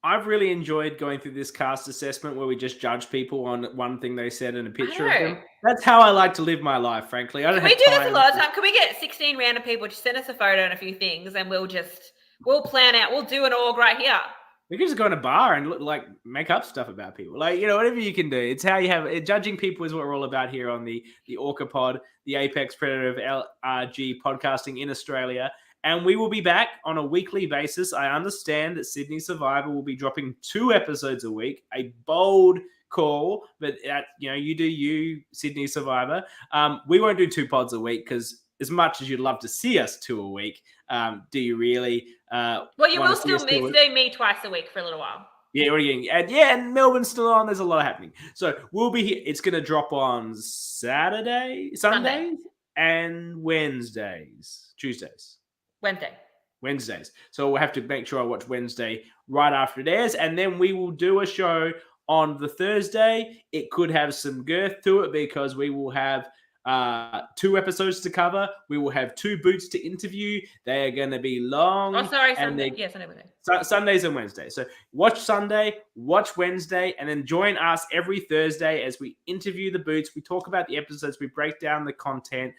[SPEAKER 1] I've really enjoyed going through this cast assessment where we just judge people on one thing they said and a picture of them. That's how I like to live my life, frankly. Can we do this a lot of time?
[SPEAKER 2] Can we get 16 random people to send us a photo and a few things, and we'll plan out. We'll do an org right here.
[SPEAKER 1] We can just go in a bar and make up stuff about people. Whatever you can do. It's how you have judging people is what we're all about here on the Orca Pod, the apex predator of LRG podcasting in Australia. And we will be back on a weekly basis. I understand that Sydney Survivor will be dropping 2 episodes a week. A bold call, but you do you, Sydney Survivor. We won't do 2 pods a week because as much as you'd love to see us 2 a week, do you really?
[SPEAKER 2] Well, you will still see me twice a week for a little while.
[SPEAKER 1] Yeah, what are you getting? And Melbourne's still on. There's a lot happening. So we'll be here. It's going to drop on Sunday, and Tuesdays. Wednesdays. So we'll have to make sure I watch Wednesday right after it airs. And then we will do a show on the Thursday. It could have some girth to it because we will have 2 episodes to cover. We will have 2 boots to interview. They are going to be long.
[SPEAKER 2] Oh, sorry, Sunday.
[SPEAKER 1] Sundays and Wednesdays. So watch Sunday, watch Wednesday, and then join us every Thursday as we interview the boots. We talk about the episodes. We break down the content.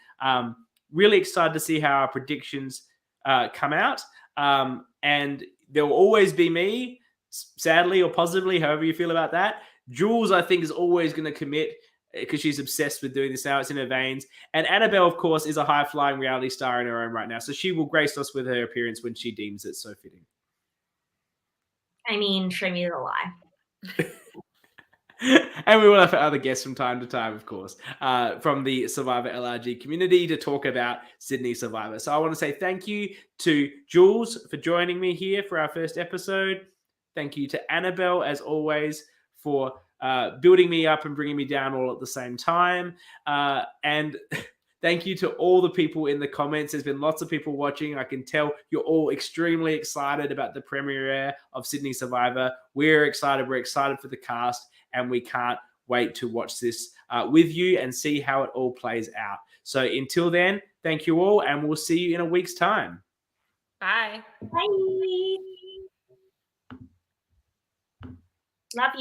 [SPEAKER 1] Really excited to see how our predictions come out. And there will always be me, sadly or positively, however you feel about that. Jules, I think, is always going to commit because she's obsessed with doing this now. It's in her veins. And Annabel, of course, is a high-flying reality star in her own right now. So she will grace us with her appearance when she deems it so fitting.
[SPEAKER 3] I mean, show me the lie.
[SPEAKER 1] And we will have other guests from time to time, of course, from the Survivor LRG community to talk about Sydney Survivor. So I want to say thank you to Jules for joining me here for our first episode. Thank you to Annabel, as always, for building me up and bringing me down all at the same time. And thank you to all the people in the comments. There's been lots of people watching. I can tell you're all extremely excited about the premiere of Sydney Survivor. We're excited. We're excited for the cast, and we can't wait to watch this with you and see how it all plays out. So until then, thank you all, and we'll see you in a week's time.
[SPEAKER 2] Bye.
[SPEAKER 3] Bye. Love you.